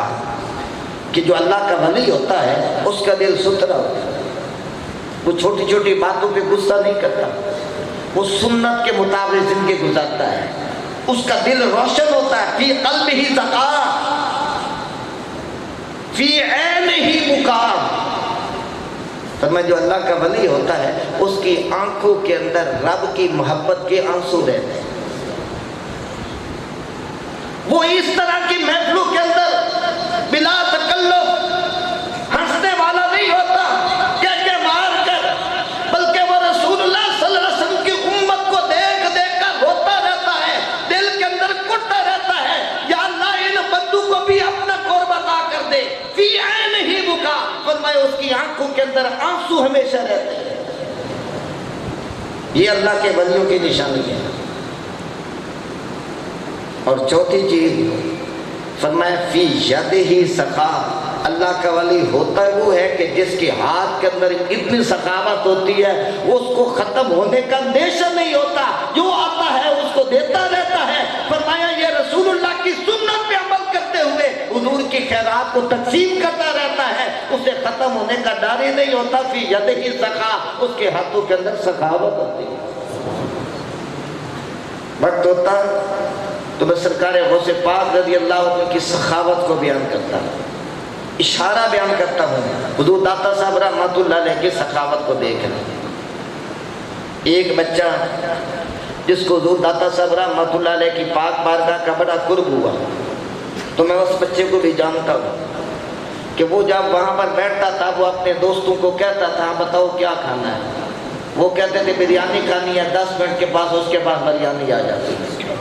کہ جو اللہ کا ولی ہوتا ہے اس کا دل ستھرا ہوتا ہے، وہ چھوٹی چھوٹی باتوں پہ غصہ نہیں کرتا، وہ سنت کے مطابق زندگی گزارتا ہے، اس کا دل روشن ہوتا ہے۔ فی قلبہ سقا فی عینہ بکا، فرمایا جو اللہ کا ولی ہوتا ہے اس کی آنکھوں کے اندر رب کی محبت کے آنسو رہتے ہیں۔ وہ اس طرح کی محفلوں کے اندر بلا تکلف ہنسنے والا نہیں ہوتا کہ مار کر، بلکہ وہ رسول اللہ صلی اللہ علیہ وسلم کی امت کو دیکھ دیکھ کر روتا رہتا ہے، دل کے اندر کٹتا رہتا ہے، یا اللہ ان بندوں کو بھی اپنا قرب عطا کر دے۔ فی عینہ بکا، فرمایا اس کی آنکھوں کے اندر آنسو ہمیشہ رہتے ہیں۔ یہ اللہ کے ولیوں کی نشانی ہے۔ اور چوتھی چیز فرمایا فی یدہ سخا، اللہ کا ولی ہوتا ہے وہ ہے کہ جس کے ہاتھ کے اندر اتنی سخاوت ہوتی ہے اس کو ختم ہونے کا اندیشہ نہیں ہوتا، جو آتا ہے اس کو دیتا رہتا ہے۔ فرمایا یہ رسول اللہ کی سنت پہ عمل کرتے ہوئے حضور کی خیرات کو تقسیم کرتا رہتا ہے، اسے ختم ہونے کا ڈر ہی نہیں ہوتا۔ فی یدہ سخا، اس کے ہاتھوں کے اندر سخاوت ہوتی ہے۔ وقت ہوتا تو میں سرکار غوث پاک رضی اللہ عنہ کی سخاوت کو بیان کرتا ہوں، اشارہ بیان کرتا ہوں۔ حضور داتا صاحب رحمۃ اللہ علیہ کی سخاوت کو دیکھ رہے ہیں۔ ایک بچہ جس کو حضور داتا صاحب رحمۃ اللہ علیہ کی پاک بارگاہ کا بڑا قرب ہوا، تو میں اس بچے کو بھی جانتا ہوں کہ وہ جب وہاں پر بیٹھتا تھا وہ اپنے دوستوں کو کہتا تھا بتاؤ کیا کھانا ہے، وہ کہتے تھے بریانی کھانی ہے، 10 منٹ کے پاس اس کے پاس بریانی آ جاتی ہے۔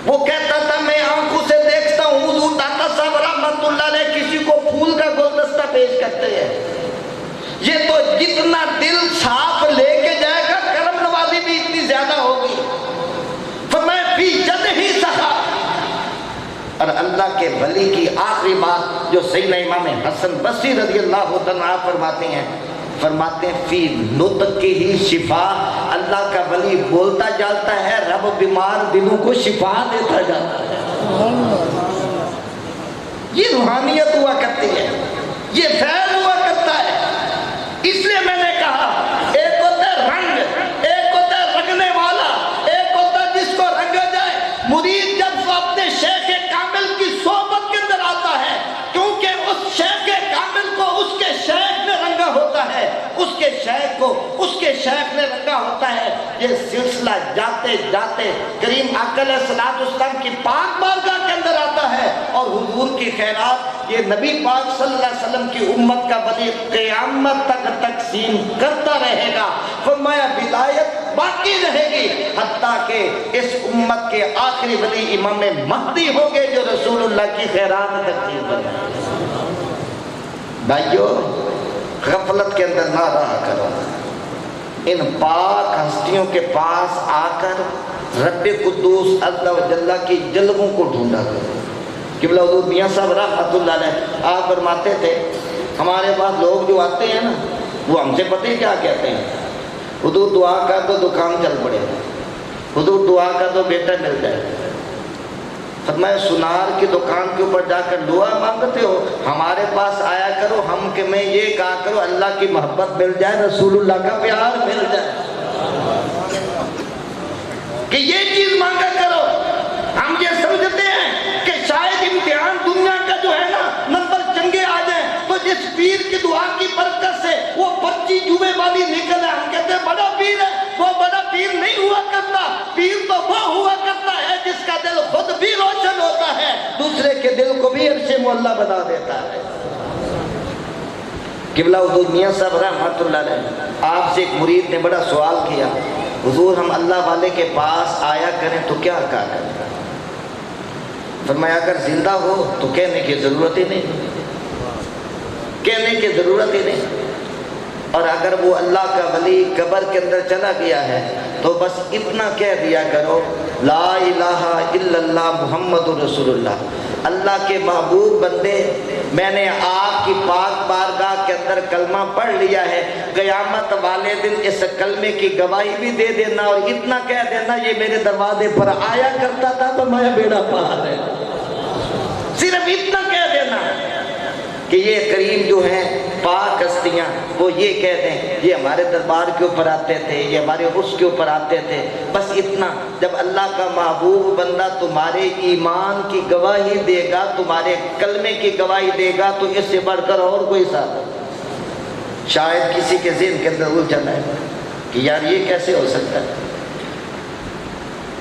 وہ کہتا تھا میں آنکھوں سے دیکھتا ہوں حضور داتا صاحب رحمۃ اللہ علیہ کسی کو پھول کا گلدستہ پیش کرتے ہیں، یہ تو جتنا دل صاف لے کے جائے گا کرم نوازی بھی اتنی زیادہ ہوگی۔ فرمایا فی یدہ سخا۔ اور اللہ کے ولی کی آخری بات جو سیدنا امام حسن بصری رضی اللہ عنہ فرماتے ہیں فی نطق ہی شفا، اللہ کا ولی بولتا جاتا ہے، رب بیمار دلوں کو شفا دیتا جاتا ہے۔ یہ روحانیت ہوا کرتی ہے، یہ فیض ہوا کرتا ہے۔ اس لیے میں نے کہا ایک ہوتا ہے رنگ، ایک ہوتا ہے رنگنے والا، ایک ہوتا ہے جس کو رنگا جائے۔ مرید جب وہ اپنے شیخ کامل کی صحبت کے اندر آتا ہے، کیونکہ اس شیخ کامل کو اس کے شیخ نے رنگا ہوتا ہے، اس کے شیخ کو اس کے شیخ نے رکھا ہوتا ہے. یہ سلسلہ جاتے جاتے کریم آقا علیہ السلام کی پاک بارگاہ کے اندر آتا ہے اور حضور کی خیرات یہ نبی پاک صلی اللہ علیہ وسلم کی امت کا ولی قیامت تک تقسیم کرتا رہے گا. فرمایا ولایت باقی رہے گی حتیٰ کہ اس امت کے آخری ولی امام مہدی ہوں گے جو رسول اللہ کی خیرات تقسیم کریں. بھائیو غفلت کے اندر نہ رہا کرو. ان پاک ہستیوں کے پاس آ کر رب قدوس عز و جل کی جلووں کو ڈھونڈا کرو. قبلہ حضور میاں صاحب رحمۃ اللہ علیہ آپ فرماتے تھے ہمارے پاس لوگ جو آتے ہیں نا وہ ہم سے پتہ ہے کیا کہتے ہیں, حضور دعا کر دو دکان چل پڑے, حضور دعا کر دو بیٹا مل جائے. فرمایا سنار کی دکان کے اوپر جا کر دعا مانگتے ہو, ہمارے پاس آیا کرو ہم کہ میں یہ کہا کرو اللہ کی محبت مل جائے, رسول اللہ کا پیار مل جائے, کہ یہ چیز مانگا کرو. ہم یہ سمجھتے ہیں کہ شاید امتحان دنیا کا جو ہے نا نمبر چنگے آ جائیں تو جس پیر کی دعا کی برکت سے وہ بچی جوے والی نکل ہے ہم کہتے ہیں بڑا پیر ہے. وہ بڑا پیر نہیں ہوا کرتا, پیر تو وہ ہوا کرتا ہے جس کا دل خود بھی روشن ہوتا ہے, دوسرے کے دل کو بھی عرش معلیٰ بنا دیتا ہے. قبلہ حضور میاں صاحب رحمۃ اللہ علیہ آپ سے ایک مرید نے بڑا سوال کیا, حضور ہم اللہ والے کے پاس آیا کریں تو کیا کہا کریں؟ فرمایا اگر زندہ ہو تو کہنے کی ضرورت ہی نہیں, کہنے کی ضرورت ہی نہیں, اور اگر وہ اللہ کا ولی قبر کے اندر چلا گیا ہے تو بس اتنا کہہ دیا کرو لا الہ الا اللہ محمد رسول اللہ. اللہ کے محبوب بندے میں نے آپ کی پاک بارگاہ کے اندر کلمہ پڑھ لیا ہے, قیامت والے دن اس کلمے کی گواہی بھی دے دینا اور اتنا کہہ دینا یہ میرے دروازے پر آیا کرتا تھا تو میں بیڑا پار ہے. صرف اتنا کہہ دینا کہ یہ کریم جو ہیں پاک ہستیاں وہ یہ کہہ دیں یہ ہمارے دربار کے اوپر آتے تھے, یہ ہمارے عرس کے اوپر آتے تھے, بس اتنا. جب اللہ کا محبوب بندہ تمہارے ایمان کی گواہی دے گا, تمہارے کلمے کی گواہی دے گا تو اس سے بڑھ کر اور کوئی ساتھ شاید کسی کے ذہن کے اندر الجھن ہے کہ یار یہ کیسے ہو سکتا ہے.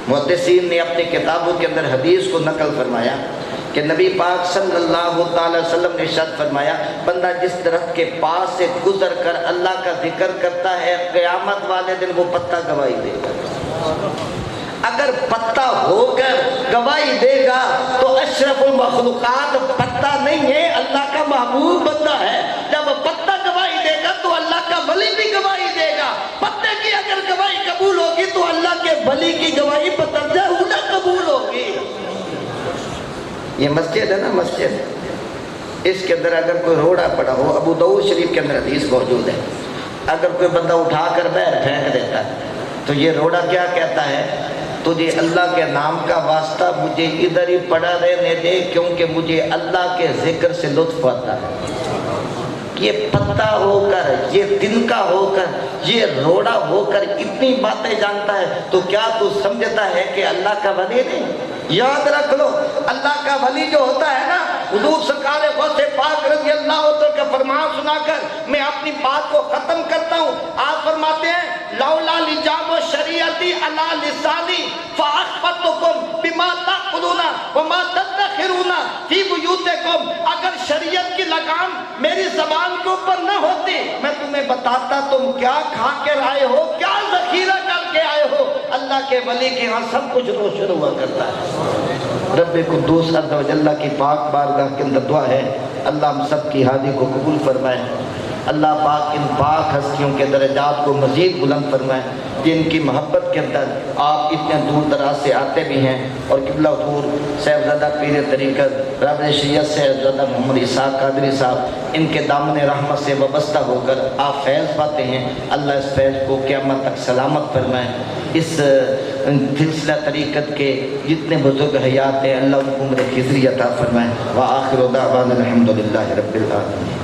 محدثین نے اپنی کتابوں کے اندر حدیث کو نقل فرمایا کہ نبی پاک صلی اللہ تعالی وسلم نے ارشاد فرمایا بندہ جس درخت کے پاس سے گزر کر اللہ کا ذکر کرتا ہے قیامت والے دن وہ پتا گواہی دے گا. اگر پتا ہو کر گواہی دے گا تو اشرف المخلوقات پتا نہیں ہے, اللہ کا محبوب بندہ ہے. جب پتا گواہی دے گا تو اللہ کا ولی بھی گواہی دے گا. پتے کی اگر گواہی قبول ہوگی تو اللہ کے ولی کی گواہی بترجہ اولا قبول ہوگی. یہ مسجد ہے نا, مسجد اس کے اندر اگر کوئی روڑا پڑا ہو, ابو داؤد شریف کے اندر حدیث موجود ہے, اگر کوئی بندہ اٹھا کر باہر پھینک دیتا ہے تو یہ روڑا کیا کہتا ہے, تجھے اللہ کے نام کا واسطہ مجھے ادھر ہی پڑا رہنے دے کیونکہ مجھے اللہ کے ذکر سے لطف آتا ہے. یہ پتا ہو کر, یہ تنکا ہو کر, یہ روڑا ہو کر اتنی باتیں جانتا ہے تو کیا تو سمجھتا ہے کہ اللہ کا ولی نہیں؟ یاد رکھ لو اللہ کا ولی جو ہوتا ہے نا, حضور سرکار غوث پاک رضی اللہ عنہ کا فرمان سنا کر میں اپنی بات کو ختم کرتا ہوں. آپ فرماتے ہیں لولا لجام و شریعتی علی لسانی فاخبرتکم بما تاکلون وما تدخرون فی بیوتکم. اگر شریعت کی لگام میری زبان کے اوپر نہ ہوتی میں تمہیں بتاتا تم کیا کھا کے آئے ہو, کیا ذخیرہ کر کے آئے ہو. اللہ کے ولی کے ہاں سب کچھ روشن ہوا کرتا ہے. رب قدوس عز و جل کی پاک بارگاہ کے اندر دعا ہے اللہ ہم سب کی حاضری کو قبول فرمائے. اللہ پاک ان پاک ہستیوں کے درجات کو مزید بلند فرمائے جن کی محبت کے اندر آپ اتنے دور دراز سے آتے بھی ہیں. اور قبلہ حضور صاحبزادہ پیر طریقت رابع شریعت صاحبزادہ محمد اسحاق قادری صاحب ان کے دامن رحمت سے وابستہ ہو کر آپ فیض پاتے ہیں. اللہ اس فیض کو قیامت تک سلامت فرمائے. اس سلسلہ طریقت کے جتنے بزرگ حیات ہیں اللہ ان کو عمر خضری عطا فرمائے. وآخر دعوانا الحمدللہ رب العالمین.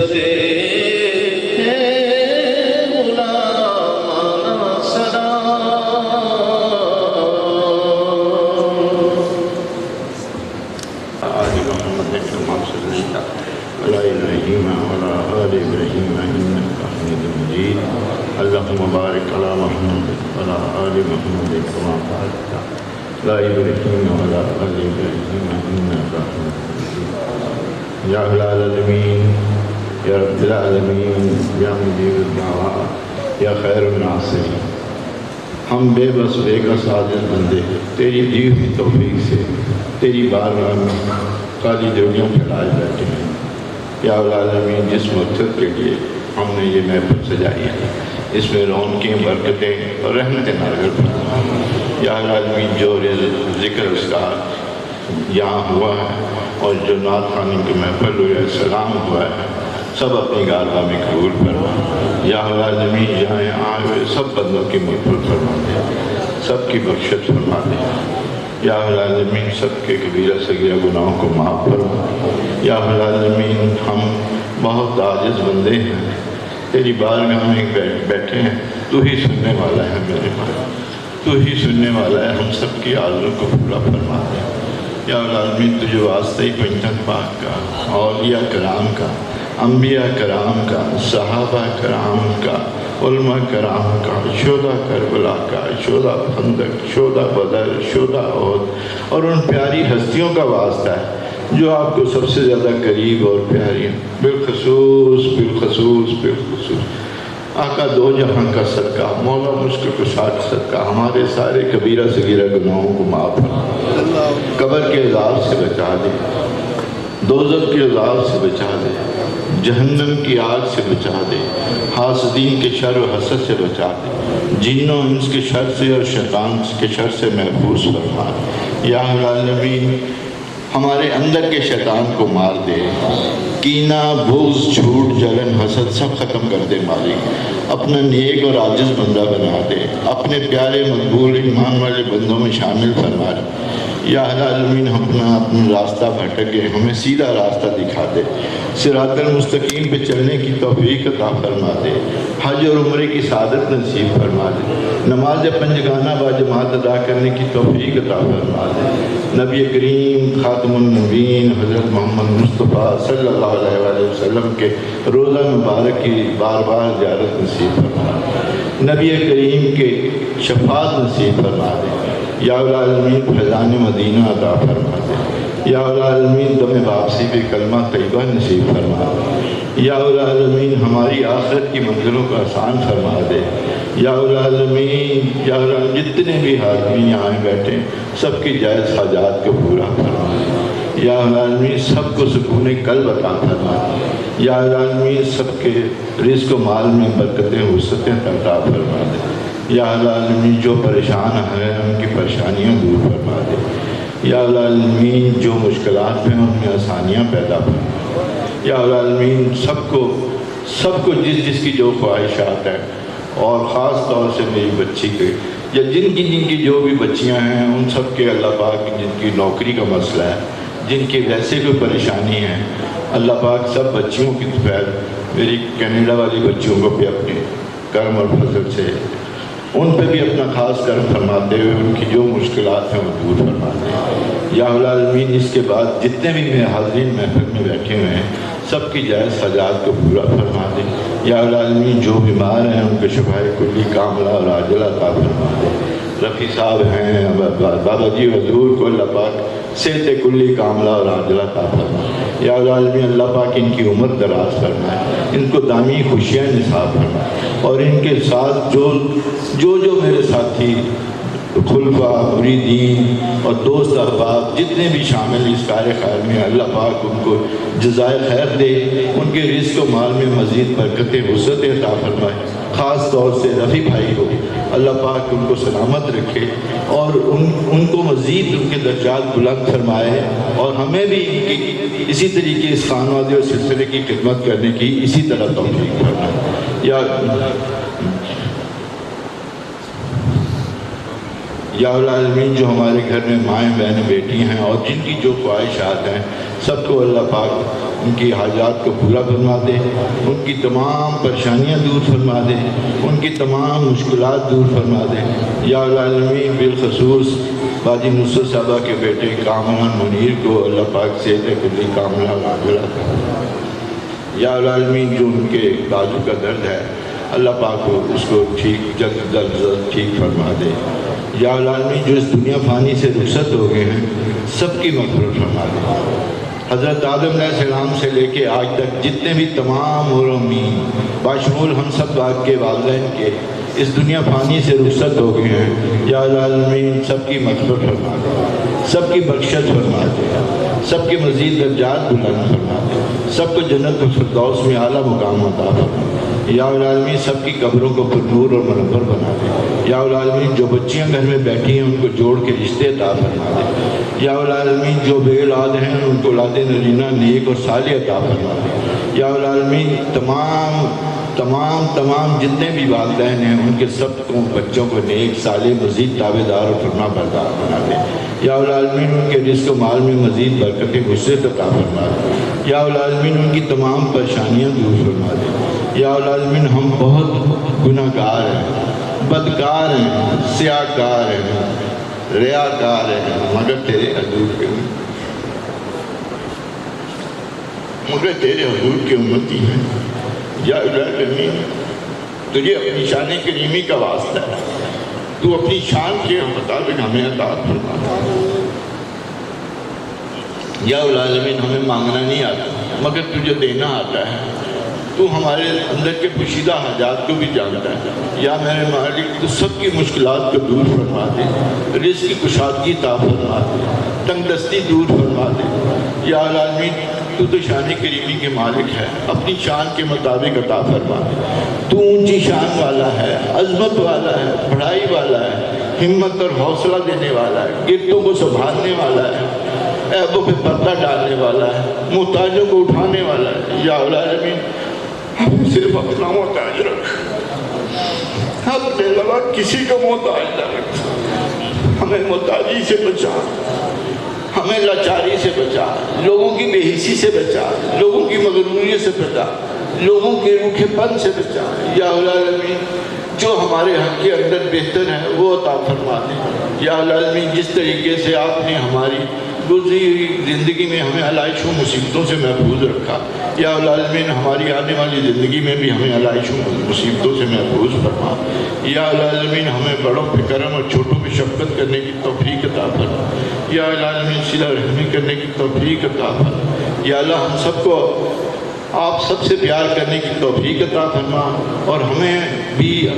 سے غلامانہ اللهم بارك على محمد وعلى آل محمد كما باركت على إبراهيم وعلى آل إبراهيم إنك حميد مجيد يا رب العالمين يا رب العالمين يا مجيب الدعوات يا خير الناصرين. ہم بے بس بے کس عاجز بندے تیری دی ہوئی توفیق سے تیری بارگاہ میں خالی ڈیوٹیاں پھیلائے بیٹھے ہیں. یا رب العالمین جس مقصد کے لیے ہم نے یہ محفل سجائی ہے اس میں رونقیں برکتیں اور رحمتیں نازل فرما. یا العالمین جو ذکر اس کا یہاں ہوا ہے اور جو نعت خوانی کی محفل ہوئی ہے سلام ہوا ہے سب اپنی گارگاہ میں قبول فرما. یا العالمین جہاں آئے ہوئے سب بندوں کی مغفرت فرما دے, سب کی بخشت فرما دے. یا العالمین سب کے کبیرہ صغیرہ گناہوں کو معاف فرما. یا العالمین ہم بہت عاجز بندے ہیں تیری بارگاہ میں بیٹھے ہیں, تو ہی سننے والا ہے میرے ماں, تو ہی سننے والا ہے. ہم سب کی عالم کو پورا فرما دے. یا العالمین تجھے واسطہ ہی پنجتن پاک کا, اولیاء کرام کا, انبیاء کرام کا, صحابہ کرام کا, علماء کرام کا, شہداء کربلا کا, شہداء خندق, شہداء بدر, شہداء احد اور ان پیاری ہستیوں کا واسطہ ہے جو آپ کو سب سے زیادہ قریب اور پیاری ہیں. بالخصوص آقا دو جہاں کا صدقہ, مولا مشکل کشا کا صدقہ ہمارے سارے کبیرہ صغیرہ گناہوں کو معاف فرما. قبر کے عذاب سے بچا دے, دوزخ کے عذاب سے بچا دے, جہنم کی آگ سے بچا دے, حاسدین کے شر و حسد سے بچا دے, جنوں انس کے شر سے اور شیطان کے شر سے محفوظ فرما. یا العالمین ہمارے اندر کے شیطان کو مار دے, کینہ, بغض, جھوٹ, جلن, حسد سب ختم کر دے مالک. اپنا نیک اور عاجز بندہ بنا دے, اپنے پیارے مقبول ایمان والے بندوں میں شامل فرما دے. یا العالمین ہم اپنا راستہ بھٹک گئے, ہمیں سیدھا راستہ دکھا دے, صراط المستقیم پہ چلنے کی توفیق عطا فرما دے, حج اور عمرے کی سعادت نصیب فرما دے, نماز پنجگانہ با جماعت ادا کرنے کی توفیق عطا فرما دے. نبی کریم خاتم النبیین حضرت محمد مصطفیٰ صلی اللہ علیہ وآلہ وسلم کے روزہ مبارک کی بار بار زیارت نصیب فرما دے, نبی کریم کے شفاعت نصیب فرما دے. یا العالمین فیضان مدینہ عطا فرما دے. یا العالمین دم واپسی پہ کلمہ طیبہ نصیب فرما دے. یا العالمین ہماری آخرت کی منزلوں کو آسان فرما دے. یا العالمین جتنے بھی حاضرین یہاں بیٹھے سب کی جائز حاجات کو پورا فرما دے. یا العالمین سب کو سکون قلب عطا فرما دے. یا العالمین سب کے رزق و مال میں برکتیں وسعتیں عطا فرما دے. یا العالمین جو پریشان ہیں ان کی پریشانیاں دور فرما دے. یا العالمین جو مشکلات ہیں ان میں آسانیاں پیدا فرما دے. یا العالمین سب کو جس کی جو خواہشات ہیں اور خاص طور سے میری بچی کے یا جن کی جو بھی بچیاں ہیں ان سب کے اللہ پاک جن کی نوکری کا مسئلہ ہے, جن کی ویسے کوئی پریشانی ہے, اللہ پاک سب بچیوں کی طرف میری کینیڈا والی بچیوں کو بھی اپنے کرم اور فضل سے ان پہ بھی اپنا خاص کرم فرماتے ہوئے ان کی جو مشکلات ہیں وہ دور فرماتے ہیں. یا العالمین اس کے بعد جتنے بھی میرے حاضرین محفل میں بیٹھے ہوئے ہیں سب کی جائز حاجات کو پورا فرما دے. یا العالمین جو بیمار ہیں ان کے شفاء کلی کاملہ اور عاجلہ عطا فرما دے. رفیع صاحب ہیں, بابا جی حضور کو اللہ پاک صحت کلی کاملہ اور عاجلہ عطا فرمائے. یا العالمین اللہ پاک ان کی عمر دراز فرمائے, ان کو دامی خوشیاں نصاب فرمائے, اور ان کے ساتھ جو میرے ساتھی خلفاء, مریدین اور دوست احباب جتنے بھی شامل اس کار خیر میں اللہ پاک ان کو جزائے خیر دے, ان کے رزق و مال میں مزید برکتیں وسعتیں عطا فرمائے. خاص طور سے رفیع بھائی کو اللہ پاک ان کو سلامت رکھے اور ان کو مزید ان کے درجات بلند فرمائے, اور ہمیں بھی اسی طریقے اس خانوادے اور سلسلے کی خدمت کرنے کی اسی طرح توفیق فرمائے. یا العالمین جو ہمارے گھر میں مائیں بہنیں بیٹی ہیں اور جن کی جو خواہشات ہیں سب کو اللہ پاک ان کی حاجات کو پورا فرما دے، ان کی تمام پریشانیاں دور فرما دے، ان کی تمام مشکلات دور فرما دے۔ یا العالمین بالخصوص باجی نصرت صاحبہ کے بیٹے کامران منیر کو اللہ پاک صحت کلی کامران عاجلہ عطا فرما۔ یا العالمین جو ان کے بازو کا درد ہے اللہ پاک کو اس کو ٹھیک جلد ٹھیک فرما دے۔ یا العالمین جو اس دنیا فانی سے رخصت ہو گئے ہیں سب کی مغفرت فرما دے۔ حضرت آدم علیہ السلام سے لے کے آج تک جتنے بھی تمام مرمین باشمول ہم سب کے والدین کے اس دنیا فانی سے رخصت ہو گئے ہیں، یا العالمین سب کی مغفرت فرما دے، سب کی بخشت فرما دے، سب کے مزید درجات بلند فرما دے، سب کو جنت الفردوس میں اعلیٰ مقام عطا فرما دے۔ یا العالمین سب کی قبروں کو پر نور اور منور بنا دے۔ یا العالمین جو بچیاں گھر میں بیٹھی ہیں ان کو جوڑ کے رشتے عطا فرما دے۔ یا العالمین جو بے اولاد ہیں ان کو اولاد نرینہ نیک اور صالح عطا فرما دے۔ یا العالمین تمام جتنے بھی والدین ہیں ان کے سب کو بچوں کو نیک صالح مزید تابعدار اور فرما بردار بنا دے۔ یا العالمین ان کے رزق و مال میں مزید برکتیں وسعت عطا فرما دے۔ یا العالمین ان کی تمام پریشانیاں دور فرما دے۔ یا العالمین ہم بہت گناہ گار ہیں، بدکار ہیں، سیاہکار ہیں، ریاکار ہیں، مگر تیرے حضور کے امتی ہیں۔ یا العالمین تجھے اپنی شان کریمی کا واسطہ ہے، تو اپنی شان کے مطابق ہمیں عطا فرما۔ یا العالمین ہمیں مانگنا نہیں آتا مگر تجھے دینا آتا ہے، تو ہمارے اندر کے پوشیدہ حاجات کو بھی جانتا ہے۔ یا میرے مالک تو سب کی مشکلات کو دور فرما دے، رزق کی کشادگی عطا فرما دے، تنگ دستی دور فرما دے۔ یا العالمین تو شان کریمی کے مالک ہے، اپنی شان کے مطابق عطا فرما دے۔ تو اونچی شان والا ہے، عظمت والا ہے، بڑائی والا ہے، ہمت اور حوصلہ دینے والا ہے، گرتوں کو سنبھالنے والا ہے، عیبوں پہ پردہ ڈالنے والا ہے، محتاجوں کو اٹھانے والا ہے۔ یا العالمین ہمیں صرف اپنا محتاج رکھ، اپنے علاوہ کسی کا محتاج نہ رکھ، ہمیں محتاجی سے بچا، ہمیں لاچاری سے بچا، لوگوں کی بے حسی سے بچا، لوگوں کی مغروریت سے بچا، لوگوں کے روکھے پن سے بچا۔ یا العالمین جو ہمارے حق کے اندر بہتر ہے وہ عطا فرما دے۔ یا العالمین جس طریقے سے آپ نے ہماری گزری ہوئی زندگی میں ہمیں علائش و مصیبتوں سے محفوظ رکھا، یا العالمین ہماری آنے والی زندگی میں بھی ہمیں علائش و مصیبتوں سے محفوظ فرما۔ یا العالمین ہمیں بڑوں پہ کرم اور چھوٹوں پہ شفقت کرنے کی توفیق عطا فرما۔ یا العالمین صلہ رحمی کرنے کی توفیق عطا فرما۔ یا اللہ ہم سب کو آپ سب سے پیار کرنے کی توفیق عطا فرما، اور ہمیں بھی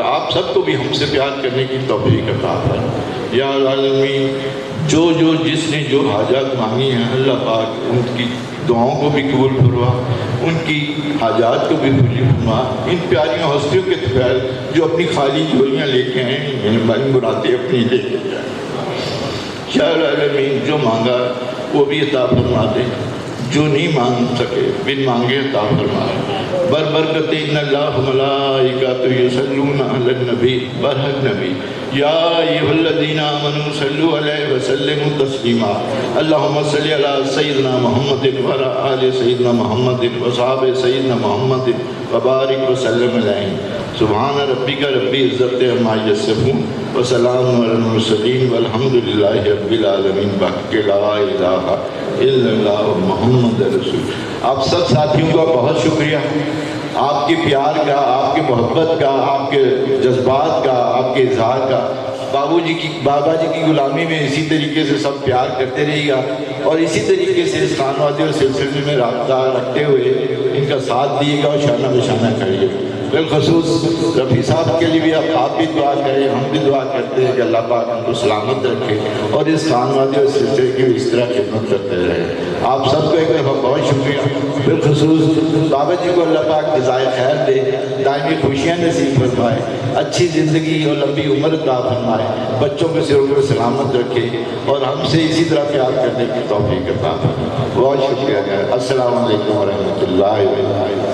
آپ سب کو بھی ہم سے پیار کرنے کی توفیق عطا فرما۔ یا العالمین جو جس نے جو حاجات مانگی ہیں اللہ پاک ان کی دعاؤں کو بھی قبول فرما، ان کی حاجات کو بھی پوری فرما۔ ان پیاری ہستیوں کے طفیل جو اپنی خالی جھولیاں لے کے ہیں مہربانی مرادیں اپنی لے کے جائیں۔ یا العالمین جو مانگا وہ بھی عطا فرما دے، جو نہیں مانگ سکے بن مانگے عطا فرما۔ برکت ان اللہ ملائکۃ یصلون علی النبی، برحق نبی یا ایھا الذین آمنوا صلوا علیہ وسلموا تسلیما۔ اللہم صلی علی سیدنا محمد وعلی آل سیدنا محمد وصحابہ سیدنا محمد وبارک وسلم علیہ۔ سبحان ربک رب العزۃ عما یصفون وسلام علی المرسلین والحمد للہ رب العالمین۔ بحق لا الہ الا اللہ محمد رسول۔ آپ سب ساتھیوں کا بہت شکریہ، آپ کے پیار کا، آپ کے محبت کا، آپ کے جذبات کا، آپ کے اظہار کا۔ بابا جی کی غلامی میں اسی طریقے سے سب پیار کرتے رہیے گا، اور اسی طریقے سے اس خانوادے اور سلسلے میں رابطہ رکھتے ہوئے ان کا ساتھ دیے گا اور شانہ بشانہ کریے گا۔ بالخصوص رفیع صاحب کے لیے بھی آپ بھی دعا کریں، ہم بھی دعا کرتے ہیں کہ اللہ پاک ان کو سلامت رکھے اور اس خانوادے اور سلسلے کی اس طرح خدمت کرتے رہے۔ آپ سب کو ایک دفعہ بہت شکریہ۔ بالخصوص بابا جی کو اللہ پاک جزائے خیر دے، دائمی خوشیاں نصیب فرمائے، اچھی زندگی اور لمبی عمر عطا فرمائے، بچوں کے سروں کو سلامت رکھے اور ہم سے اسی طرح پیار کرنے کی توفیق عطا فرمائے۔ بہت شکریہ۔ السلام علیکم ورحمۃ اللہ وبرکاتہ۔